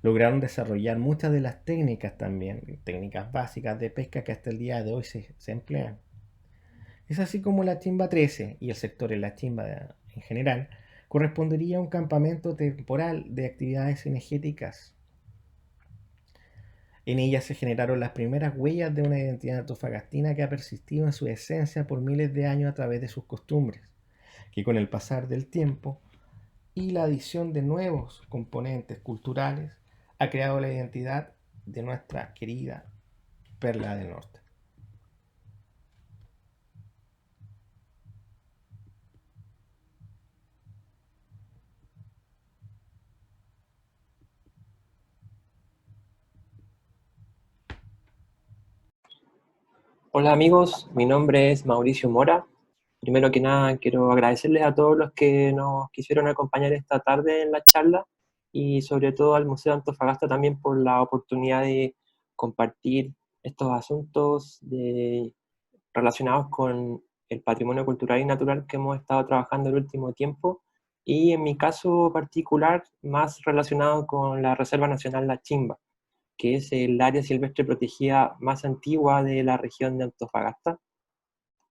Lograron desarrollar muchas de las técnicas también, técnicas básicas de pesca que hasta el día de hoy se emplean. Es así como la Chimba 13 y el sector de la Chimba en general correspondería a un campamento temporal de actividades energéticas. En ella se generaron las primeras huellas de una identidad antofagastina que ha persistido en su esencia por miles de años a través de sus costumbres, que con el pasar del tiempo y la adición de nuevos componentes culturales ha creado la identidad de nuestra querida Perla del Norte. Hola amigos, mi nombre es Mauricio Mora. Primero que nada quiero agradecerles a todos los que nos quisieron acompañar esta tarde en la charla y sobre todo al Museo de Antofagasta también por la oportunidad de compartir estos asuntos relacionados con el patrimonio cultural y natural que hemos estado trabajando el último tiempo y en mi caso particular más relacionado con la Reserva Nacional La Chimba, que es el área silvestre protegida más antigua de la región de Antofagasta.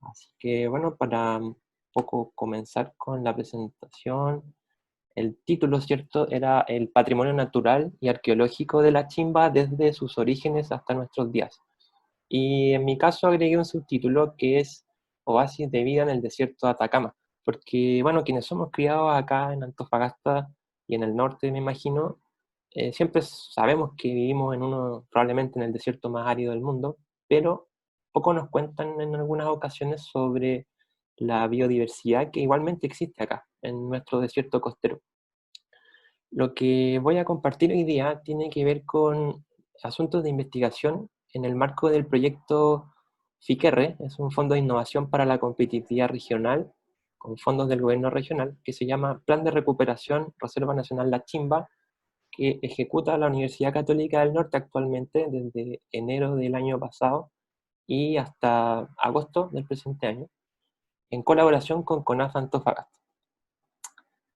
Así que bueno, para un poco comenzar con la presentación, el título, ¿cierto?, era El patrimonio natural y arqueológico de la Chimba desde sus orígenes hasta nuestros días. Y en mi caso agregué un subtítulo que es Oasis de vida en el desierto de Atacama, porque bueno, quienes somos criados acá en Antofagasta y en el norte, me imagino, siempre sabemos que vivimos en uno, probablemente en el desierto más árido del mundo, pero poco nos cuentan en algunas ocasiones sobre la biodiversidad que igualmente existe acá, en nuestro desierto costero. Lo que voy a compartir hoy día tiene que ver con asuntos de investigación en el marco del proyecto FICERRE, es un fondo de innovación para la competitividad regional, con fondos del gobierno regional, que se llama Plan de Recuperación Reserva Nacional La Chimba, que ejecuta la Universidad Católica del Norte actualmente desde enero del año pasado y hasta agosto del presente año, en colaboración con CONAF Antofagasta.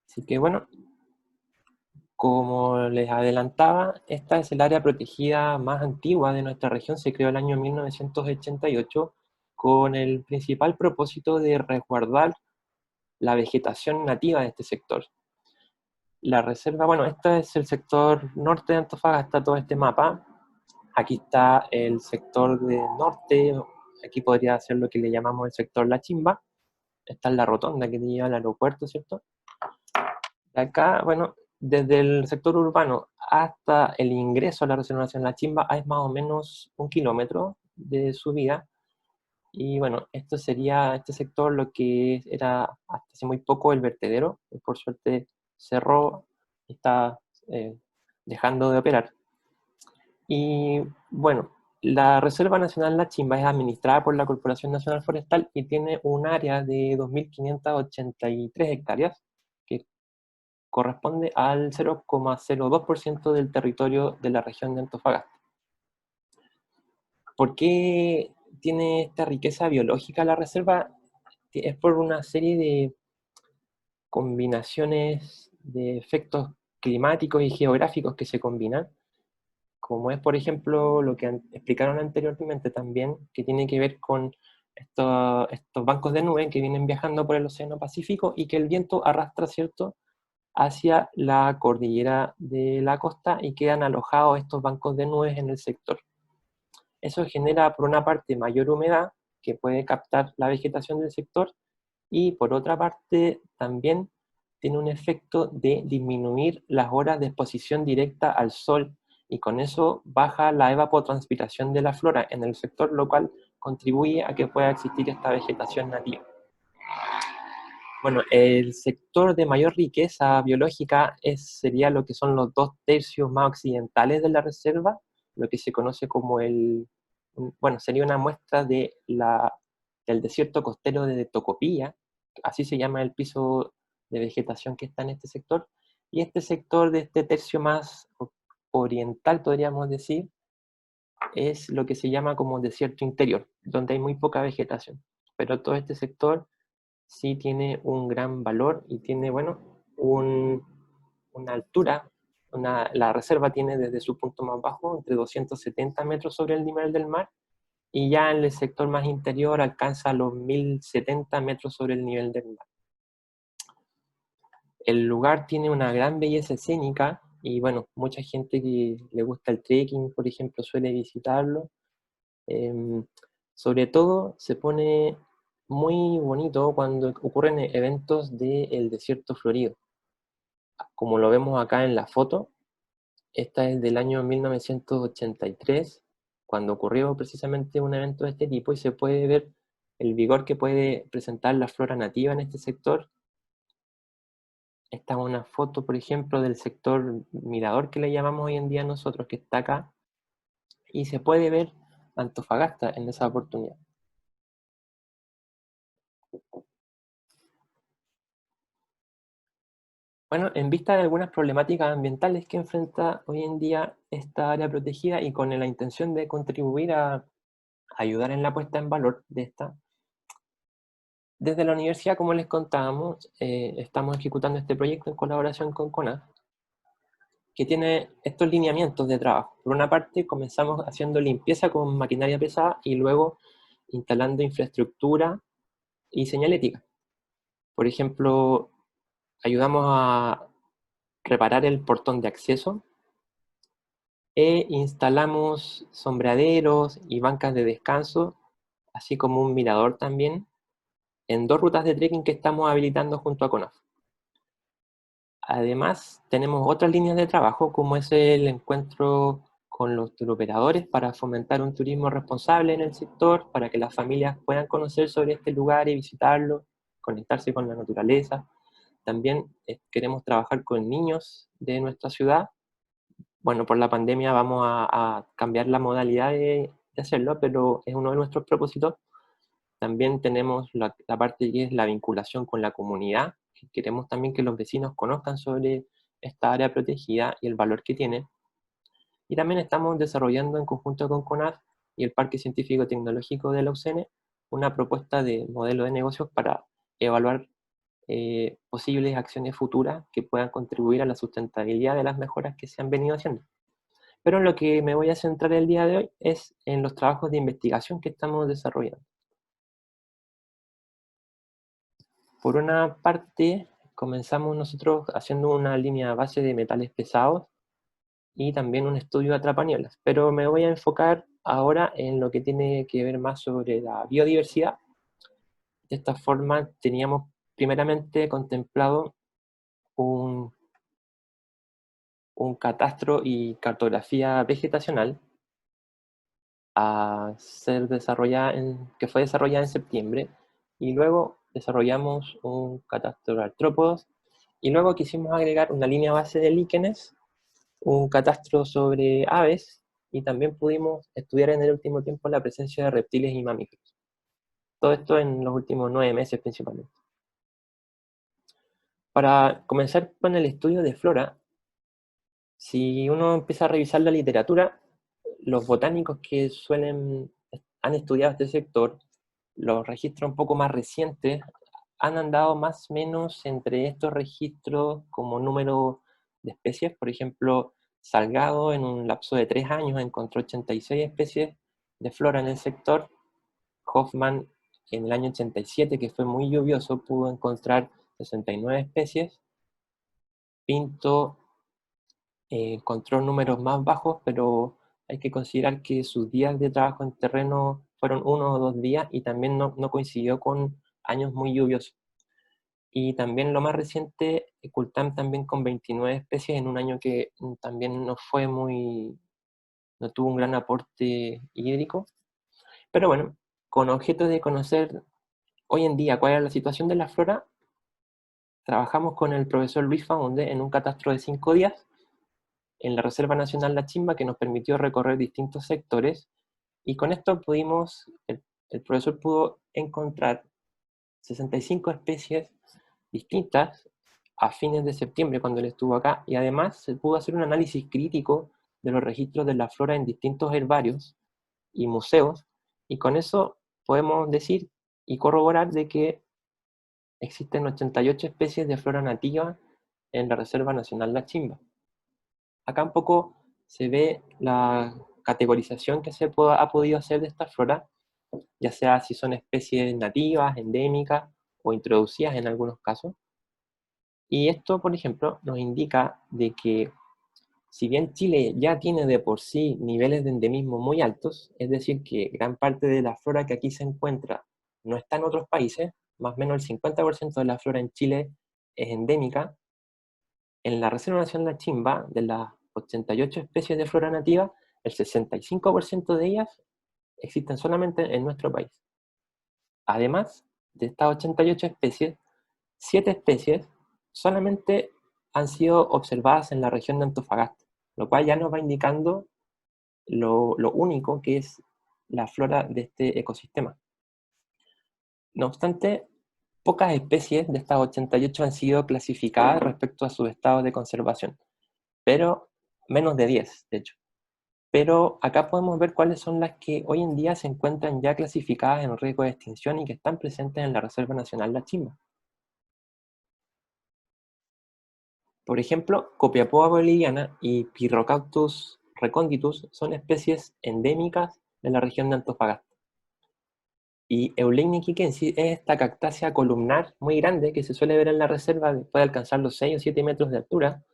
Así que bueno, como les adelantaba, esta es el área protegida más antigua de nuestra región, se creó el año 1988 con el principal propósito de resguardar la vegetación nativa de este sector. La reserva, bueno, este es el sector norte de Antofagasta, todo este mapa. Aquí está el sector de norte, aquí podría ser lo que le llamamos el sector La Chimba. Esta es la rotonda que te lleva al aeropuerto, ¿cierto? Acá, bueno, desde el sector urbano hasta el ingreso a la Reserva Nacional La Chimba hay más o menos 1 kilómetro de subida. Y bueno, esto sería este sector lo que era hasta hace muy poco el vertedero, que por suerte cerró y está dejando de operar. Y bueno, la Reserva Nacional La Chimba es administrada por la Corporación Nacional Forestal y tiene un área de 2.583 hectáreas, que corresponde al 0,02% del territorio de la región de Antofagasta. ¿Por qué tiene esta riqueza biológica la reserva? Es por una serie de combinaciones de efectos climáticos y geográficos que se combinan, como es, por ejemplo, lo que explicaron anteriormente también, que tiene que ver con estos bancos de nube que vienen viajando por el Océano Pacífico y que el viento arrastra, ¿cierto?, hacia la cordillera de la costa y quedan alojados estos bancos de nubes en el sector. Eso genera, por una parte, mayor humedad que puede captar la vegetación del sector y, por otra parte, también tiene un efecto de disminuir las horas de exposición directa al sol y con eso baja la evapotranspiración de la flora en el sector, lo cual contribuye a que pueda existir esta vegetación nativa. Bueno, el sector de mayor riqueza biológica sería lo que son los 2/3 más occidentales de la reserva, lo que se conoce como bueno, sería una muestra del desierto costero de Tocopilla, así se llama el piso de vegetación que está en este sector, y este sector de este tercio más oriental, podríamos decir, es lo que se llama como desierto interior, donde hay muy poca vegetación, pero todo este sector sí tiene un gran valor y tiene, bueno, una altura, la reserva tiene desde su punto más bajo, entre 270 metros sobre el nivel del mar, y ya en el sector más interior alcanza los 1070 metros sobre el nivel del mar. El lugar tiene una gran belleza escénica y, bueno, mucha gente que le gusta el trekking, por ejemplo, suele visitarlo. Sobre todo se pone muy bonito cuando ocurren eventos del desierto florido. Como lo vemos acá en la foto, esta es del año 1983, cuando ocurrió precisamente un evento de este tipo y se puede ver el vigor que puede presentar la flora nativa en este sector. Esta es una foto, por ejemplo, del sector mirador que le llamamos hoy en día nosotros, que está acá, y se puede ver Antofagasta en esa oportunidad. Bueno, en vista de algunas problemáticas ambientales que enfrenta hoy en día esta área protegida y con la intención de contribuir a ayudar en la puesta en valor de esta, desde la universidad, como les contábamos, estamos ejecutando este proyecto en colaboración con CONAF, que tiene estos lineamientos de trabajo. Por una parte, comenzamos haciendo limpieza con maquinaria pesada y luego instalando infraestructura y señalética. Por ejemplo, ayudamos a reparar el portón de acceso e instalamos sombreaderos y bancas de descanso, así como un mirador también, en 2 rutas de trekking que estamos habilitando junto a CONAF. Además, tenemos otras líneas de trabajo, como es el encuentro con los turoperadores para fomentar un turismo responsable en el sector, para que las familias puedan conocer sobre este lugar y visitarlo, conectarse con la naturaleza. También queremos trabajar con niños de nuestra ciudad. Bueno, por la pandemia vamos a cambiar la modalidad de hacerlo, pero es uno de nuestros propósitos. También tenemos la parte que es la vinculación con la comunidad. Queremos también que los vecinos conozcan sobre esta área protegida y el valor que tiene. Y también estamos desarrollando en conjunto con CONAF y el Parque Científico Tecnológico de la UCN una propuesta de modelo de negocios para evaluar posibles acciones futuras que puedan contribuir a la sustentabilidad de las mejoras que se han venido haciendo. Pero en lo que me voy a centrar el día de hoy es en los trabajos de investigación que estamos desarrollando. Por una parte, comenzamos nosotros haciendo una línea base de metales pesados y también un estudio de atrapanieblas, pero me voy a enfocar ahora en lo que tiene que ver más sobre la biodiversidad. De esta forma, teníamos primeramente contemplado un catastro y cartografía vegetacional que fue desarrollada en septiembre, y luego desarrollamos un catastro de artrópodos, y luego quisimos agregar una línea base de líquenes, un catastro sobre aves, y también pudimos estudiar en el último tiempo la presencia de reptiles y mamíferos. Todo esto en los últimos 9 meses principalmente. Para comenzar con el estudio de flora, si uno empieza a revisar la literatura, los botánicos que han estudiado este sector, los registros un poco más recientes, han andado más o menos entre estos registros como número de especies. Por ejemplo, Salgado en un lapso de 3 años encontró 86 especies de flora en el sector. Hoffman en el año 87, que fue muy lluvioso, pudo encontrar 69 especies. Pinto encontró números más bajos, pero hay que considerar que sus días de trabajo en terreno fueron 1 o 2 días y también no coincidió con años muy lluviosos. Y también lo más reciente, Cultam también con 29 especies en un año que también no tuvo un gran aporte hídrico. Pero bueno, con objeto de conocer hoy en día cuál es la situación de la flora, trabajamos con el profesor Luis Faunde en un catastro de 5 días en la Reserva Nacional La Chimba, que nos permitió recorrer distintos sectores, y con esto el profesor pudo encontrar 65 especies distintas a fines de septiembre cuando él estuvo acá, y además se pudo hacer un análisis crítico de los registros de la flora en distintos herbarios y museos, y con eso podemos decir y corroborar de que existen 88 especies de flora nativa en la Reserva Nacional La Chimba. Acá un poco se ve la categorización que ha podido hacer de esta flora, ya sea si son especies nativas, endémicas o introducidas en algunos casos. Y esto, por ejemplo, nos indica de que si bien Chile ya tiene de por sí niveles de endemismo muy altos, es decir, que gran parte de la flora que aquí se encuentra no está en otros países, más o menos el 50% de la flora en Chile es endémica, en la Reserva Nacional La Chimba, de las 88 especies de flora nativa, el 65% de ellas existen solamente en nuestro país. Además de estas 88 especies, 7 especies solamente han sido observadas en la región de Antofagasta, lo cual ya nos va indicando lo único que es la flora de este ecosistema. No obstante, pocas especies de estas 88 han sido clasificadas respecto a su estado de conservación, pero menos de 10, de hecho. Pero acá podemos ver cuáles son las que hoy en día se encuentran ya clasificadas en riesgo de extinción y que están presentes en la Reserva Nacional La Chimba. Por ejemplo, Copiapó boliviana y Pyrrhocactus recondicus son especies endémicas de la región de Antofagasta. Y Eulenia iquiquensis es esta cactácea columnar muy grande que se suele ver en la reserva, puede alcanzar los 6 o 7 metros de altura,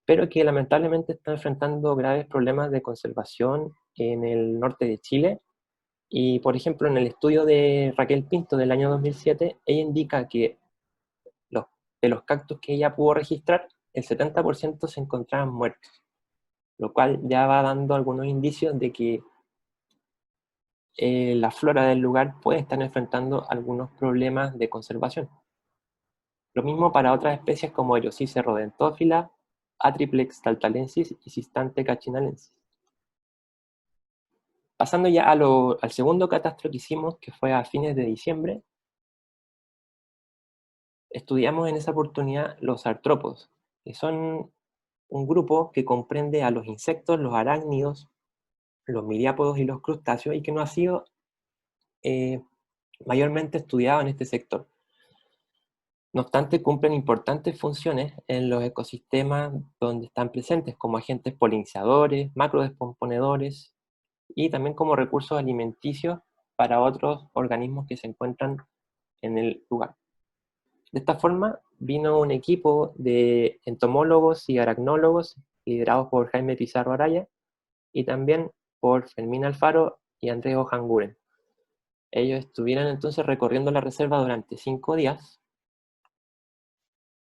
pero que lamentablemente está enfrentando graves problemas de conservación en el norte de Chile. Y, por ejemplo, en el estudio de Raquel Pinto del año 2007, ella indica que de los cactus que ella pudo registrar, el 70% se encontraban muertos, lo cual ya va dando algunos indicios de que la flora del lugar puede estar enfrentando algunos problemas de conservación. Lo mismo para otras especies como Eriopsis rodentófila, Atriplex taltalensis y Cistante cachinalensis. Pasando ya al segundo catastro que hicimos, que fue a fines de diciembre, estudiamos en esa oportunidad los artrópodos, que son un grupo que comprende a los insectos, los arácnidos, los miriápodos y los crustáceos, y que no ha sido mayormente estudiado en este sector. No obstante, cumplen importantes funciones en los ecosistemas donde están presentes, como agentes polinizadores, macrodescomponedores, y también como recursos alimenticios para otros organismos que se encuentran en el lugar. De esta forma, vino un equipo de entomólogos y aracnólogos liderados por Jaime Pizarro Araya y también por Fermín Alfaro y Andrés Ojanguren. Ellos estuvieron entonces recorriendo la reserva durante 5 días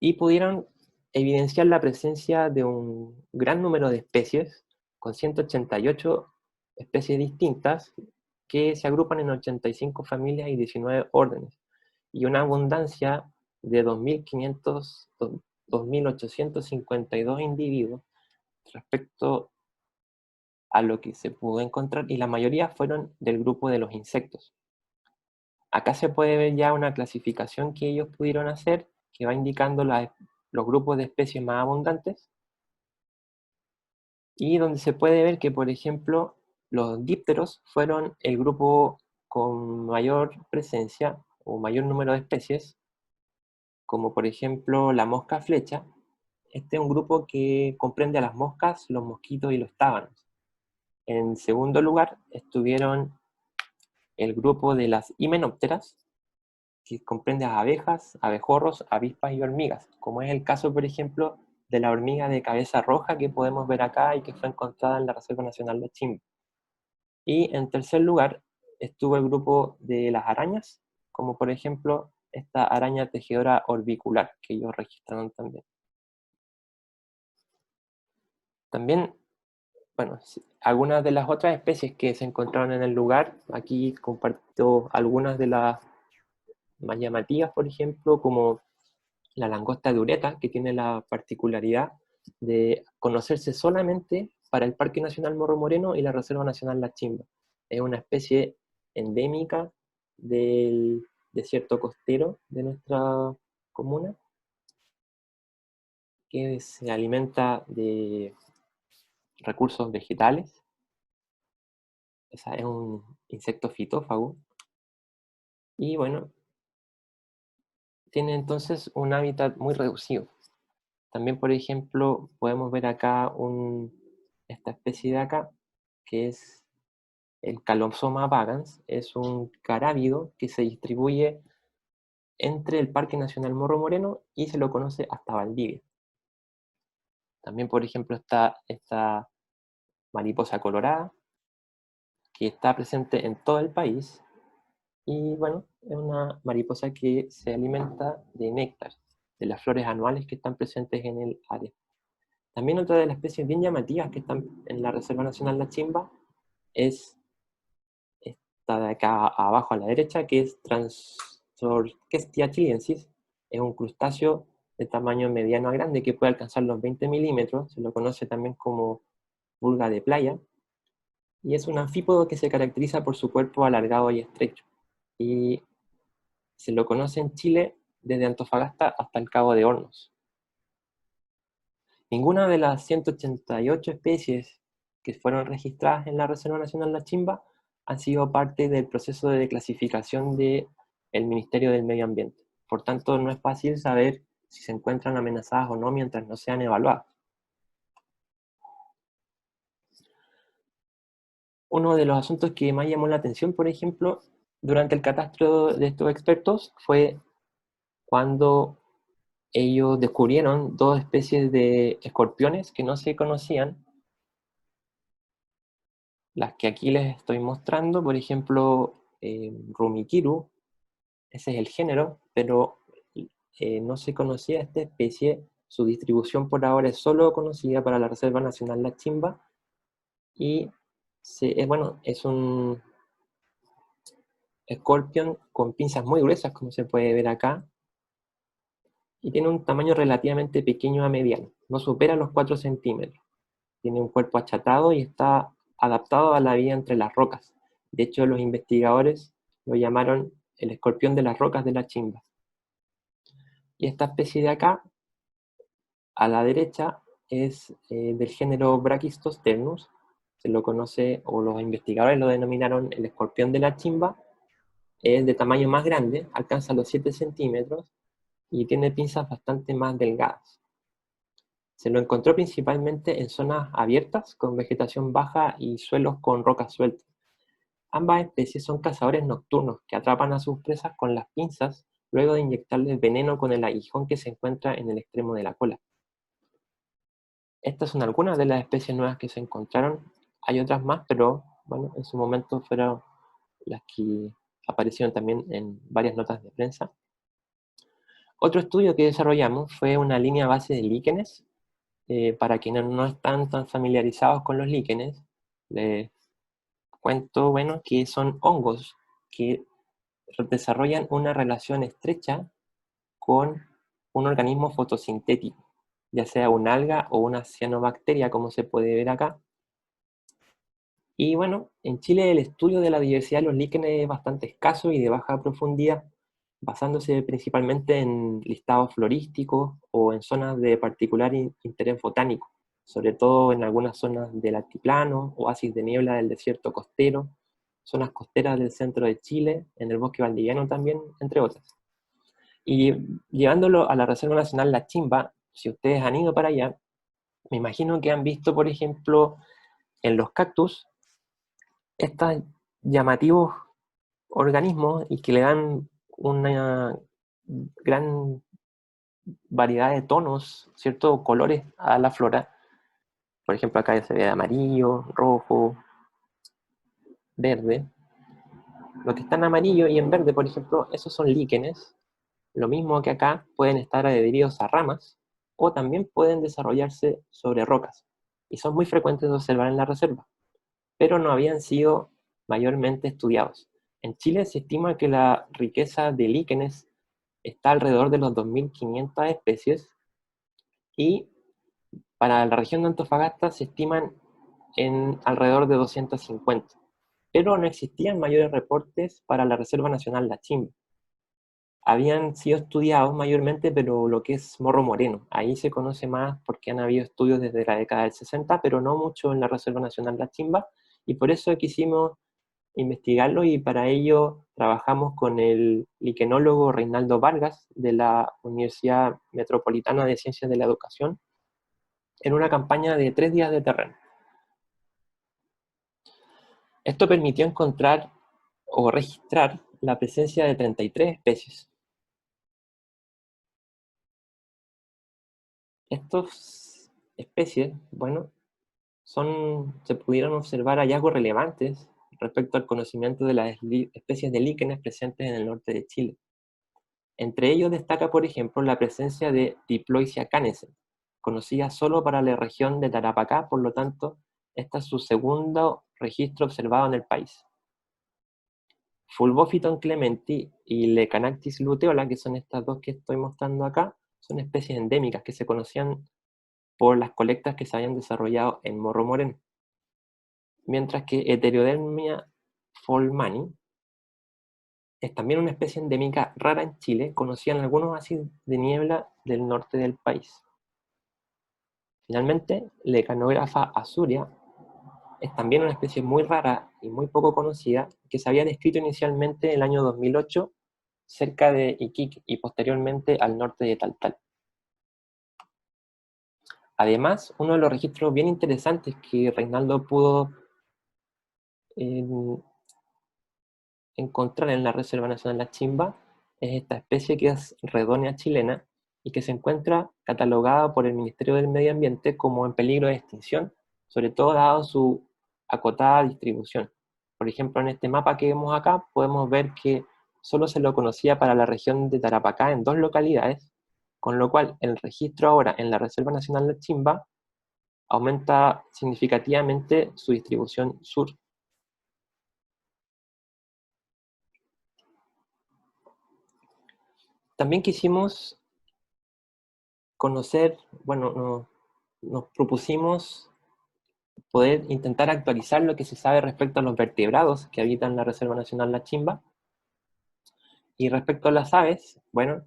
y pudieron evidenciar la presencia de un gran número de especies, con 188 especies distintas que se agrupan en 85 familias y 19 órdenes, y una abundancia de 2.852 individuos respecto a lo que se pudo encontrar, y la mayoría fueron del grupo de los insectos. Acá se puede ver ya una clasificación que ellos pudieron hacer, que va indicando los grupos de especies más abundantes, y donde se puede ver que, por ejemplo, los dípteros fueron el grupo con mayor presencia o mayor número de especies, como por ejemplo la mosca flecha, Este es un grupo que comprende a las moscas, los mosquitos y los tábanos. En segundo lugar estuvieron el grupo de las himenópteras, que comprende a abejas, abejorros, avispas y hormigas, como es el caso, por ejemplo, de la hormiga de cabeza roja que podemos ver acá y que fue encontrada en la Reserva Nacional de Chimba. Y en tercer lugar estuvo el grupo de las arañas, como por ejemplo esta araña tejedora orbicular, que ellos registraron también. También, bueno, algunas de las otras especies que se encontraron en el lugar, aquí comparto algunas de las más llamativas, por ejemplo, como la langosta de Ureta, que tiene la particularidad de conocerse solamente para el Parque Nacional Morro Moreno y la Reserva Nacional La Chimba. Es una especie endémica del desierto costero de nuestra comuna, que se alimenta de recursos vegetales. Es un insecto fitófago. Y bueno, tiene entonces un hábitat muy reducido. También, por ejemplo, podemos ver acá esta especie de acá, que es el Calopsoma vagans. Es un carábido que se distribuye entre el Parque Nacional Morro Moreno y se lo conoce hasta Valdivia. También, por ejemplo, está esta mariposa colorada, que está presente en todo el país. Y bueno, es una mariposa que se alimenta de néctar, de las flores anuales que están presentes en el área. También otra de las especies bien llamativas que están en la Reserva Nacional La Chimba es esta de acá abajo a la derecha, que es Transorchestia chilensis. Es un crustáceo de tamaño mediano a grande que puede alcanzar los 20 milímetros, se lo conoce también como pulga de playa, y es un anfípodo que se caracteriza por su cuerpo alargado y estrecho. Y se lo conoce en Chile desde Antofagasta hasta el Cabo de Hornos. Ninguna de las 188 especies que fueron registradas en la Reserva Nacional La Chimba han sido parte del proceso de clasificación del Ministerio del Medio Ambiente. Por tanto, no es fácil saber si se encuentran amenazadas o no mientras no sean evaluadas. Uno de los asuntos que más llamó la atención, por ejemplo, durante el catastro de estos expertos fue cuando ellos descubrieron dos especies de escorpiones que no se conocían, las que aquí les estoy mostrando, por ejemplo, Rumikiru, ese es el género, pero no se conocía esta especie, su distribución por ahora es solo conocida para la Reserva Nacional La Chimba, y bueno, es un escorpión con pinzas muy gruesas, como se puede ver acá, y tiene un tamaño relativamente pequeño a mediano, no supera los 4 centímetros. Tiene un cuerpo achatado y está adaptado a la vida entre las rocas. De hecho, los investigadores lo llamaron el escorpión de las rocas de la Chimba. Y esta especie de acá, a la derecha, es del género Brachystosternus. Se lo conoce, o los investigadores lo denominaron el escorpión de la Chimba. Es de tamaño más grande, alcanza los 7 centímetros y tiene pinzas bastante más delgadas. Se lo encontró principalmente en zonas abiertas, con vegetación baja y suelos con rocas sueltas. Ambas especies son cazadores nocturnos que atrapan a sus presas con las pinzas luego de inyectarles veneno con el aguijón que se encuentra en el extremo de la cola. Estas son algunas de las especies nuevas que se encontraron. Hay otras más, pero bueno, en su momento fueron las que aparecieron también en varias notas de prensa. Otro estudio que desarrollamos fue una línea base de líquenes. Para quienes no están tan familiarizados con los líquenes, les cuento, bueno, que son hongos que desarrollan una relación estrecha con un organismo fotosintético, ya sea un alga o una cianobacteria, como se puede ver acá. Y bueno, en Chile el estudio de la diversidad de los líquenes es bastante escaso y de baja profundidad, basándose principalmente en listados florísticos o en zonas de particular interés botánico, sobre todo en algunas zonas del altiplano, oasis de niebla del desierto costero, zonas costeras del centro de Chile, en el bosque valdiviano también, entre otras. Y llevándolo a la Reserva Nacional La Chimba, si ustedes han ido para allá, me imagino que han visto, por ejemplo, en los cactus, estos llamativos organismos y que le dan una gran variedad de tonos, ciertos colores a la flora. Por ejemplo, acá se ve de amarillo, rojo, verde. Lo que está en amarillo y en verde, por ejemplo, esos son líquenes. Lo mismo que acá, pueden estar adheridos a ramas o también pueden desarrollarse sobre rocas. Y son muy frecuentes de observar en la reserva, pero no habían sido mayormente estudiados. En Chile se estima que la riqueza de líquenes está alrededor de los 2.500 especies y para la región de Antofagasta se estiman en alrededor de 250, pero no existían mayores reportes para la Reserva Nacional La Chimba. Habían sido estudiados mayormente, pero lo que es Morro Moreno, ahí se conoce más porque han habido estudios desde la década del 60, pero no mucho en la Reserva Nacional La Chimba, y por eso quisimos investigarlo y para ello trabajamos con el liquenólogo Reinaldo Vargas de la Universidad Metropolitana de Ciencias de la Educación en una campaña de 3 días de terreno. Esto permitió encontrar o registrar la presencia de 33 especies. Estas especies, bueno, se pudieron observar hallazgos relevantes respecto al conocimiento de las especies de líquenes presentes en el norte de Chile. Entre ellos destaca, por ejemplo, la presencia de Diploisia canescens, conocida solo para la región de Tarapacá, por lo tanto, este es su segundo registro observado en el país. Fulvophyton clementi y Lecanactis luteola, que son estas dos que estoy mostrando acá, son especies endémicas que se conocían por las colectas que se habían desarrollado en Morro Moreno. Mientras que Heterodermia folmani es también una especie endémica rara en Chile, conocida en algunos oasis de niebla del norte del país. Finalmente, Lecanografa azurea es también una especie muy rara y muy poco conocida que se había descrito inicialmente en el año 2008 cerca de Iquique y posteriormente al norte de Taltal. Además, uno de los registros bien interesantes que Reinaldo pudo encontrar en la Reserva Nacional La Chimba es esta especie que es Redonia chilena y que se encuentra catalogada por el Ministerio del Medio Ambiente como en peligro de extinción, sobre todo dado su acotada distribución. Por ejemplo, en este mapa que vemos acá podemos ver que solo se lo conocía para la región de Tarapacá en 2 localidades, con lo cual el registro ahora en la Reserva Nacional La Chimba aumenta significativamente su distribución sur. También quisimos conocer, bueno, nos propusimos poder intentar actualizar lo que se sabe respecto a los vertebrados que habitan la Reserva Nacional La Chimba. Y respecto a las aves, bueno,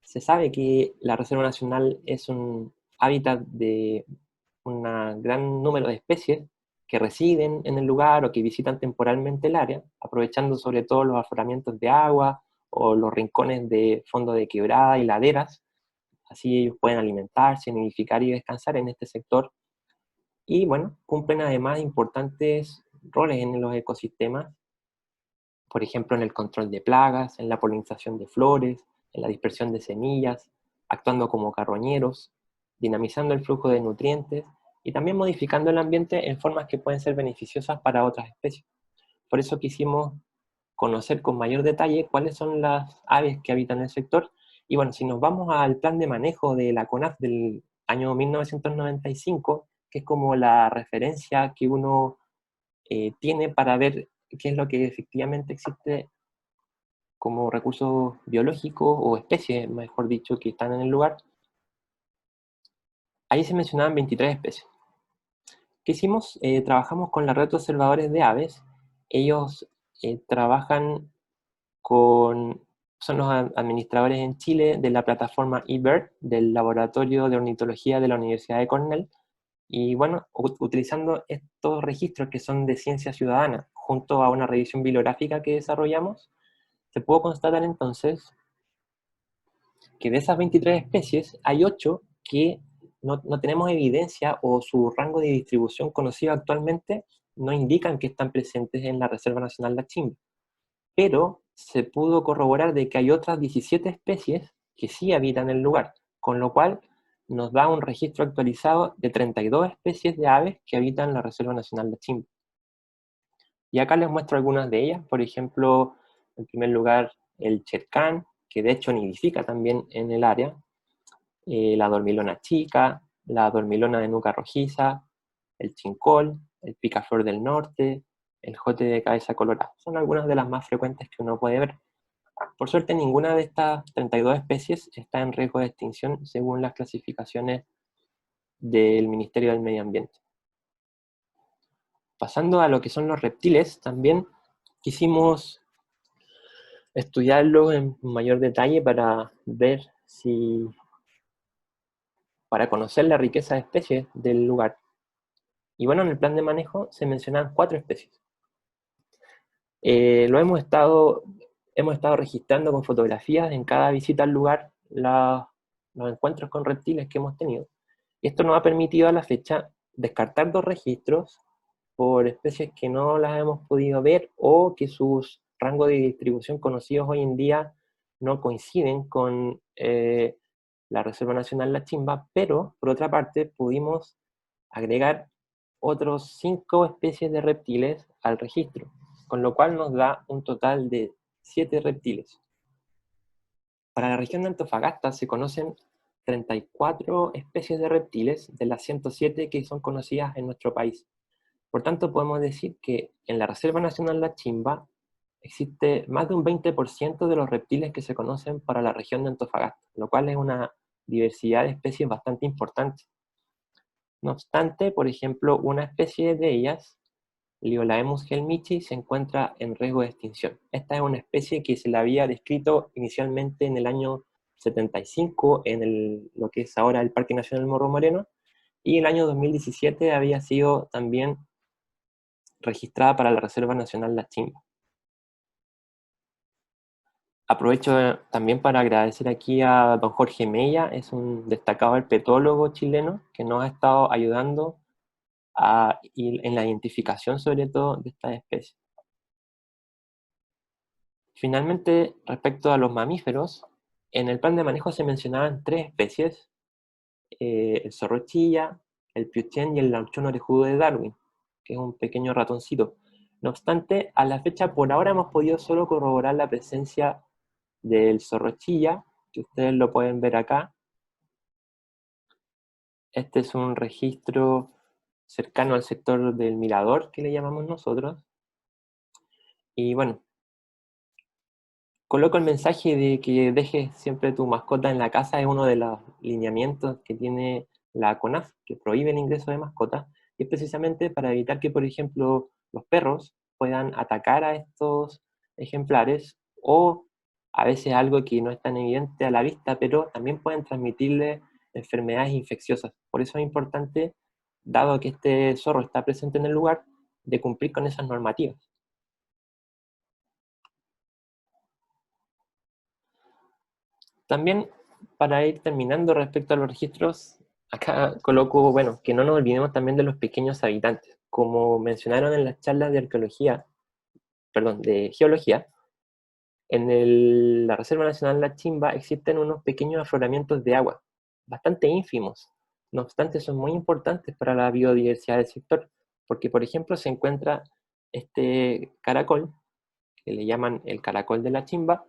se sabe que la Reserva Nacional es un hábitat de un gran número de especies que residen en el lugar o que visitan temporalmente el área, aprovechando sobre todo los afloramientos de agua o los rincones de fondo de quebrada y laderas. Así ellos pueden alimentarse, nidificar y descansar en este sector. Y bueno, cumplen además importantes roles en los ecosistemas, por ejemplo en el control de plagas, en la polinización de flores, en la dispersión de semillas, actuando como carroñeros, dinamizando el flujo de nutrientes y también modificando el ambiente en formas que pueden ser beneficiosas para otras especies. Por eso quisimos conocer con mayor detalle cuáles son las aves que habitan el sector. Y bueno, si nos vamos al plan de manejo de la CONAF del año 1995, que es como la referencia que uno tiene para ver qué es lo que efectivamente existe como recursos biológicos o especies, mejor dicho, que están en el lugar, ahí se mencionaban 23 especies. ¿Qué hicimos? Trabajamos con la red de observadores de aves. Ellos trabajan son los administradores en Chile de la plataforma eBird, del Laboratorio de Ornitología de la Universidad de Cornell. Y bueno, utilizando estos registros que son de ciencia ciudadana, junto a una revisión bibliográfica que desarrollamos, se pudo constatar entonces que de esas 23 especies hay 8 que no tenemos evidencia o su rango de distribución conocido actualmente no indican que están presentes en la Reserva Nacional La Chimba. Pero se pudo corroborar de que hay otras 17 especies que sí habitan el lugar, con lo cual nos da un registro actualizado de 32 especies de aves que habitan la Reserva Nacional La Chimba. Y acá les muestro algunas de ellas, por ejemplo, en primer lugar el chercán, que de hecho nidifica también en el área, la dormilona chica, la dormilona de nuca rojiza, el chincol, el picaflor del norte, el jote de cabeza colorada. Son algunas de las más frecuentes que uno puede ver. Por suerte, ninguna de estas 32 especies está en riesgo de extinción según las clasificaciones del Ministerio del Medio Ambiente. Pasando a lo que son los reptiles, también quisimos estudiarlo en mayor detalle para ver si, para conocer la riqueza de especies del lugar. Y bueno, en el plan de manejo se mencionan 4 especies. Hemos estado registrando con fotografías en cada visita al lugar los encuentros con reptiles que hemos tenido. Y esto nos ha permitido a la fecha descartar 2 registros por especies que no las hemos podido ver o que sus rangos de distribución conocidos hoy en día no coinciden con la Reserva Nacional La Chimba, pero por otra parte pudimos agregar otros 5 especies de reptiles al registro, con lo cual nos da un total de 7 reptiles. Para la región de Antofagasta se conocen 34 especies de reptiles de las 107 que son conocidas en nuestro país. Por tanto, podemos decir que en la Reserva Nacional La Chimba existe más de un 20% de los reptiles que se conocen para la región de Antofagasta, lo cual es una diversidad de especies bastante importante. No obstante, por ejemplo, una especie de ellas, Liolaemus helmichi, se encuentra en riesgo de extinción. Esta es una especie que se la había descrito inicialmente en el año 75 en lo que es ahora el Parque Nacional Morro Moreno, y en el año 2017 había sido también registrada para la Reserva Nacional La Chimba. Aprovecho también para agradecer aquí a don Jorge Mella, es un destacado herpetólogo chileno que nos ha estado ayudando en la identificación sobre todo de estas especies. Finalmente, respecto a los mamíferos, en el plan de manejo se mencionaban 3 especies, el zorro chilla, el piuchén y el lauchón orejudo de Darwin, que es un pequeño ratoncito. No obstante, a la fecha por ahora hemos podido solo corroborar la presencia del zorro chilla, que ustedes lo pueden ver acá. Este es un registro cercano al sector del mirador, que le llamamos nosotros. Y bueno, coloco el mensaje de que dejes siempre tu mascota en la casa, es uno de los lineamientos que tiene la CONAF, que prohíbe el ingreso de mascotas, y es precisamente para evitar que, por ejemplo, los perros puedan atacar a estos ejemplares, o a veces algo que no es tan evidente a la vista, pero también pueden transmitirle enfermedades infecciosas. Por eso es importante, dado que este zorro está presente en el lugar, de cumplir con esas normativas. También, para ir terminando respecto a los registros, acá coloco, bueno, que no nos olvidemos también de los pequeños habitantes. Como mencionaron en las charlas de arqueología, perdón, de geología, en la Reserva Nacional La Chimba existen unos pequeños afloramientos de agua, bastante ínfimos. No obstante, son muy importantes para la biodiversidad del sector, porque, por ejemplo, se encuentra este caracol, que le llaman el caracol de la Chimba,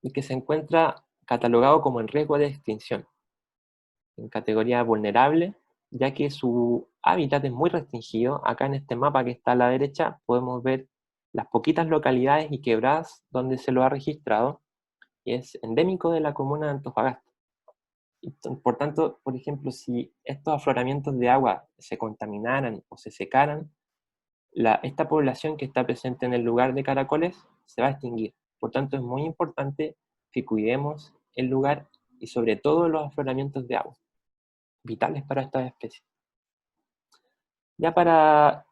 y que se encuentra catalogado como en riesgo de extinción, en categoría vulnerable, ya que su hábitat es muy restringido. Acá en este mapa que está a la derecha podemos ver las poquitas localidades y quebradas donde se lo ha registrado, y es endémico de la comuna de Antofagasta. Por tanto, por ejemplo, si estos afloramientos de agua se contaminaran o se secaran, esta población que está presente en el lugar de caracoles se va a extinguir. Por tanto, es muy importante que cuidemos el lugar y sobre todo los afloramientos de agua, vitales para estas especies. Ya para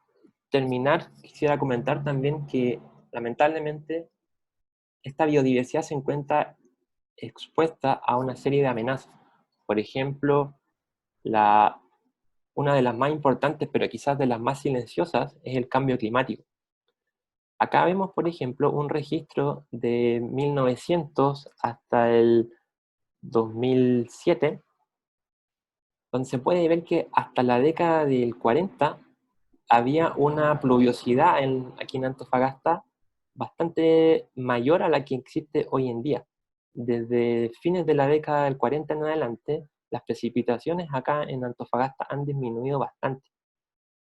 terminar, quisiera comentar también que lamentablemente esta biodiversidad se encuentra expuesta a una serie de amenazas. Por ejemplo, una de las más importantes, pero quizás de las más silenciosas, es el cambio climático. Acá vemos, por ejemplo, un registro de 1900 hasta el 2007, donde se puede ver que hasta la década del 40 había una pluviosidad aquí en Antofagasta bastante mayor a la que existe hoy en día. Desde fines de la década del 40 en adelante, las precipitaciones acá en Antofagasta han disminuido bastante.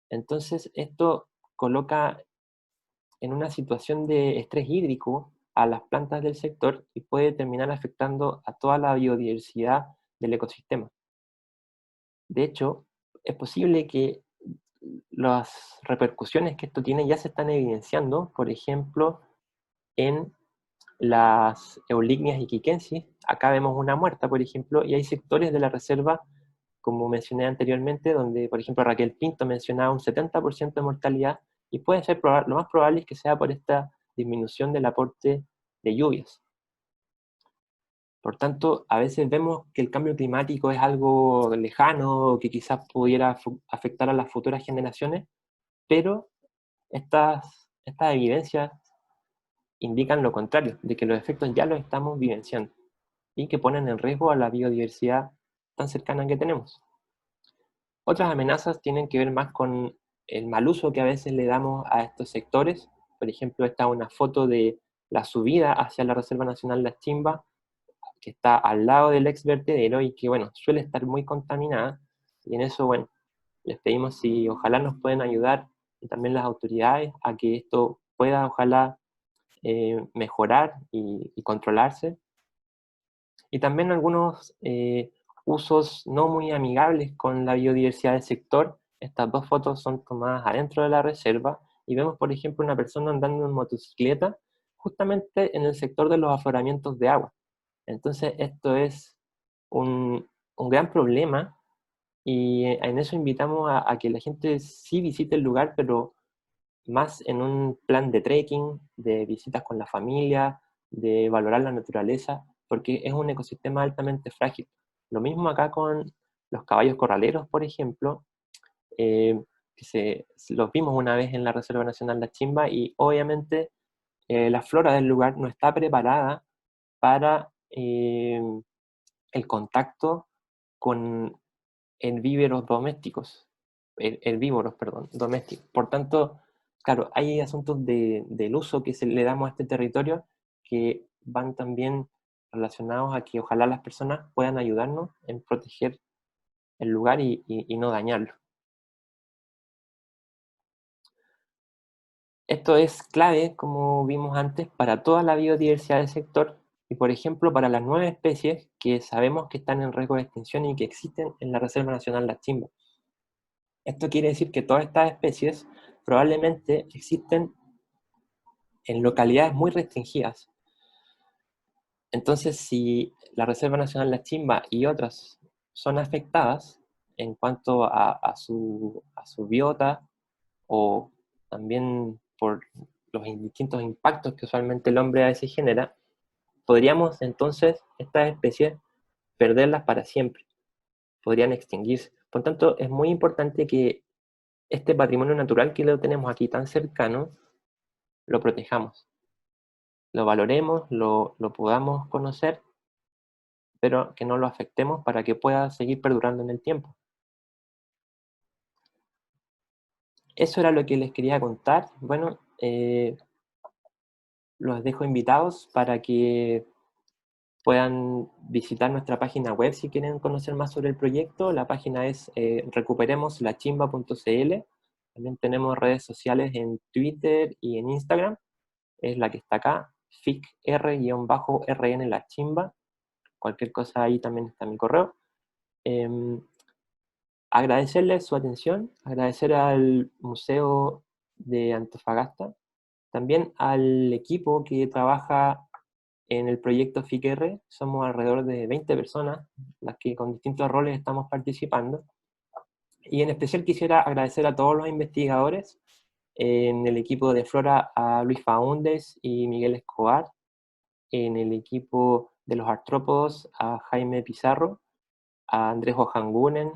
Entonces, esto coloca en una situación de estrés hídrico a las plantas del sector y puede terminar afectando a toda la biodiversidad del ecosistema. De hecho, es posible que las repercusiones que esto tiene ya se están evidenciando, por ejemplo, en las Eulignias iquiquensis. Acá vemos una muerta, por ejemplo, y hay sectores de la reserva, como mencioné anteriormente, donde, por ejemplo, Raquel Pinto mencionaba un 70% de mortalidad, y puede ser lo más probable es que sea por esta disminución del aporte de lluvias. Por tanto, a veces vemos que el cambio climático es algo lejano, que quizás pudiera afectar a las futuras generaciones, pero estas evidencias indican lo contrario, de que los efectos ya los estamos vivenciando y que ponen en riesgo a la biodiversidad tan cercana que tenemos. Otras amenazas tienen que ver más con el mal uso que a veces le damos a estos sectores. Por ejemplo, esta es una foto de la subida hacia la Reserva Nacional Las Chimbas, que está al lado del ex vertedero y que, bueno, suele estar muy contaminada. Y en eso, bueno, les pedimos si ojalá nos pueden ayudar y también las autoridades a que esto pueda, ojalá, mejorar y controlarse. Y también algunos usos no muy amigables con la biodiversidad del sector. Estas dos fotos son tomadas adentro de la reserva y vemos, por ejemplo, una persona andando en motocicleta justamente en el sector de los afloramientos de agua. Entonces, esto es un gran problema y en eso invitamos a que la gente sí visite el lugar, pero más en un plan de trekking, de visitas con la familia, de valorar la naturaleza, porque es un ecosistema altamente frágil. Lo mismo acá con los caballos corraleros, por ejemplo, los vimos una vez en la Reserva Nacional La Chimba y obviamente la flora del lugar no está preparada para el contacto con herbívoros domésticos, herbívoros, perdón, domésticos. Por tanto, claro, hay asuntos del uso que se le damos a este territorio que van también relacionados a que ojalá las personas puedan ayudarnos en proteger el lugar y no dañarlo. Esto es clave, como vimos antes, para toda la biodiversidad del sector y, por ejemplo, para las 9 especies que sabemos que están en riesgo de extinción y que existen en la Reserva Nacional La Chimba. Esto quiere decir que todas estas especies probablemente existen en localidades muy restringidas. Entonces, si la Reserva Nacional La Chimba y otras son afectadas en cuanto a su biota o también por los distintos impactos que usualmente el hombre a veces genera, podríamos entonces estas especies perderlas para siempre, podrían extinguirse. Por tanto, es muy importante que este patrimonio natural que lo tenemos aquí tan cercano, lo protejamos, lo valoremos, lo podamos conocer, pero que no lo afectemos para que pueda seguir perdurando en el tiempo. Eso era lo que les quería contar. Bueno, los dejo invitados para que puedan visitar nuestra página web si quieren conocer más sobre el proyecto. La página es recuperemoslachimba.cl. También tenemos redes sociales en Twitter y en Instagram. Es la que está acá, ficr-rn La Chimba. Cualquier cosa ahí también está mi correo. Agradecerles su atención, agradecer al Museo de Antofagasta, también al equipo que trabaja en el proyecto FICR. Somos alrededor de 20 personas, las que con distintos roles estamos participando. Y en especial quisiera agradecer a todos los investigadores, en el equipo de Flora a Luis Faúndez y Miguel Escobar, en el equipo de los artrópodos a Jaime Pizarro, a Andrés Ojangunen,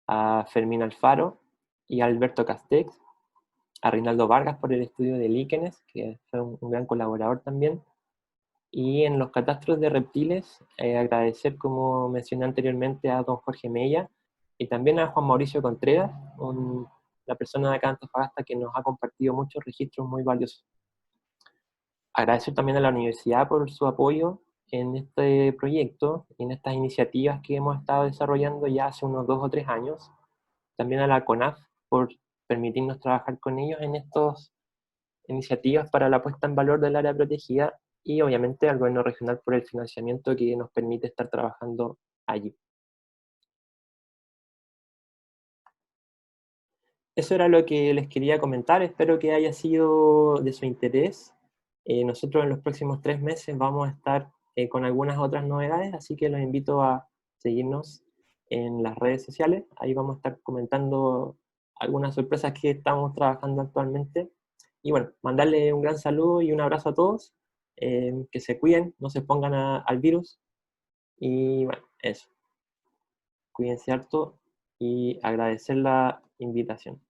a Fermín Alfaro y a Alberto Castex, a Reinaldo Vargas por el estudio de líquenes, que fue un gran colaborador también. Y en los catastros de reptiles, agradecer, como mencioné anteriormente, a don Jorge Mella y también a Juan Mauricio Contreras, la persona de acá de Antofagasta que nos ha compartido muchos registros muy valiosos. Agradecer también a la universidad por su apoyo en este proyecto y en estas iniciativas que hemos estado desarrollando ya hace unos 2 o 3 años. También a la CONAF por permitirnos trabajar con ellos en estas iniciativas para la puesta en valor del área protegida, y obviamente al gobierno regional por el financiamiento que nos permite estar trabajando allí. Eso era lo que les quería comentar, espero que haya sido de su interés. Nosotros en los próximos 3 meses vamos a estar con algunas otras novedades, así que los invito a seguirnos en las redes sociales, ahí vamos a estar comentando algunas sorpresas que estamos trabajando actualmente. Y bueno, mandarle un gran saludo y un abrazo a todos, que se cuiden, no se expongan al virus, y bueno, eso. Cuídense harto y agradecer la invitación.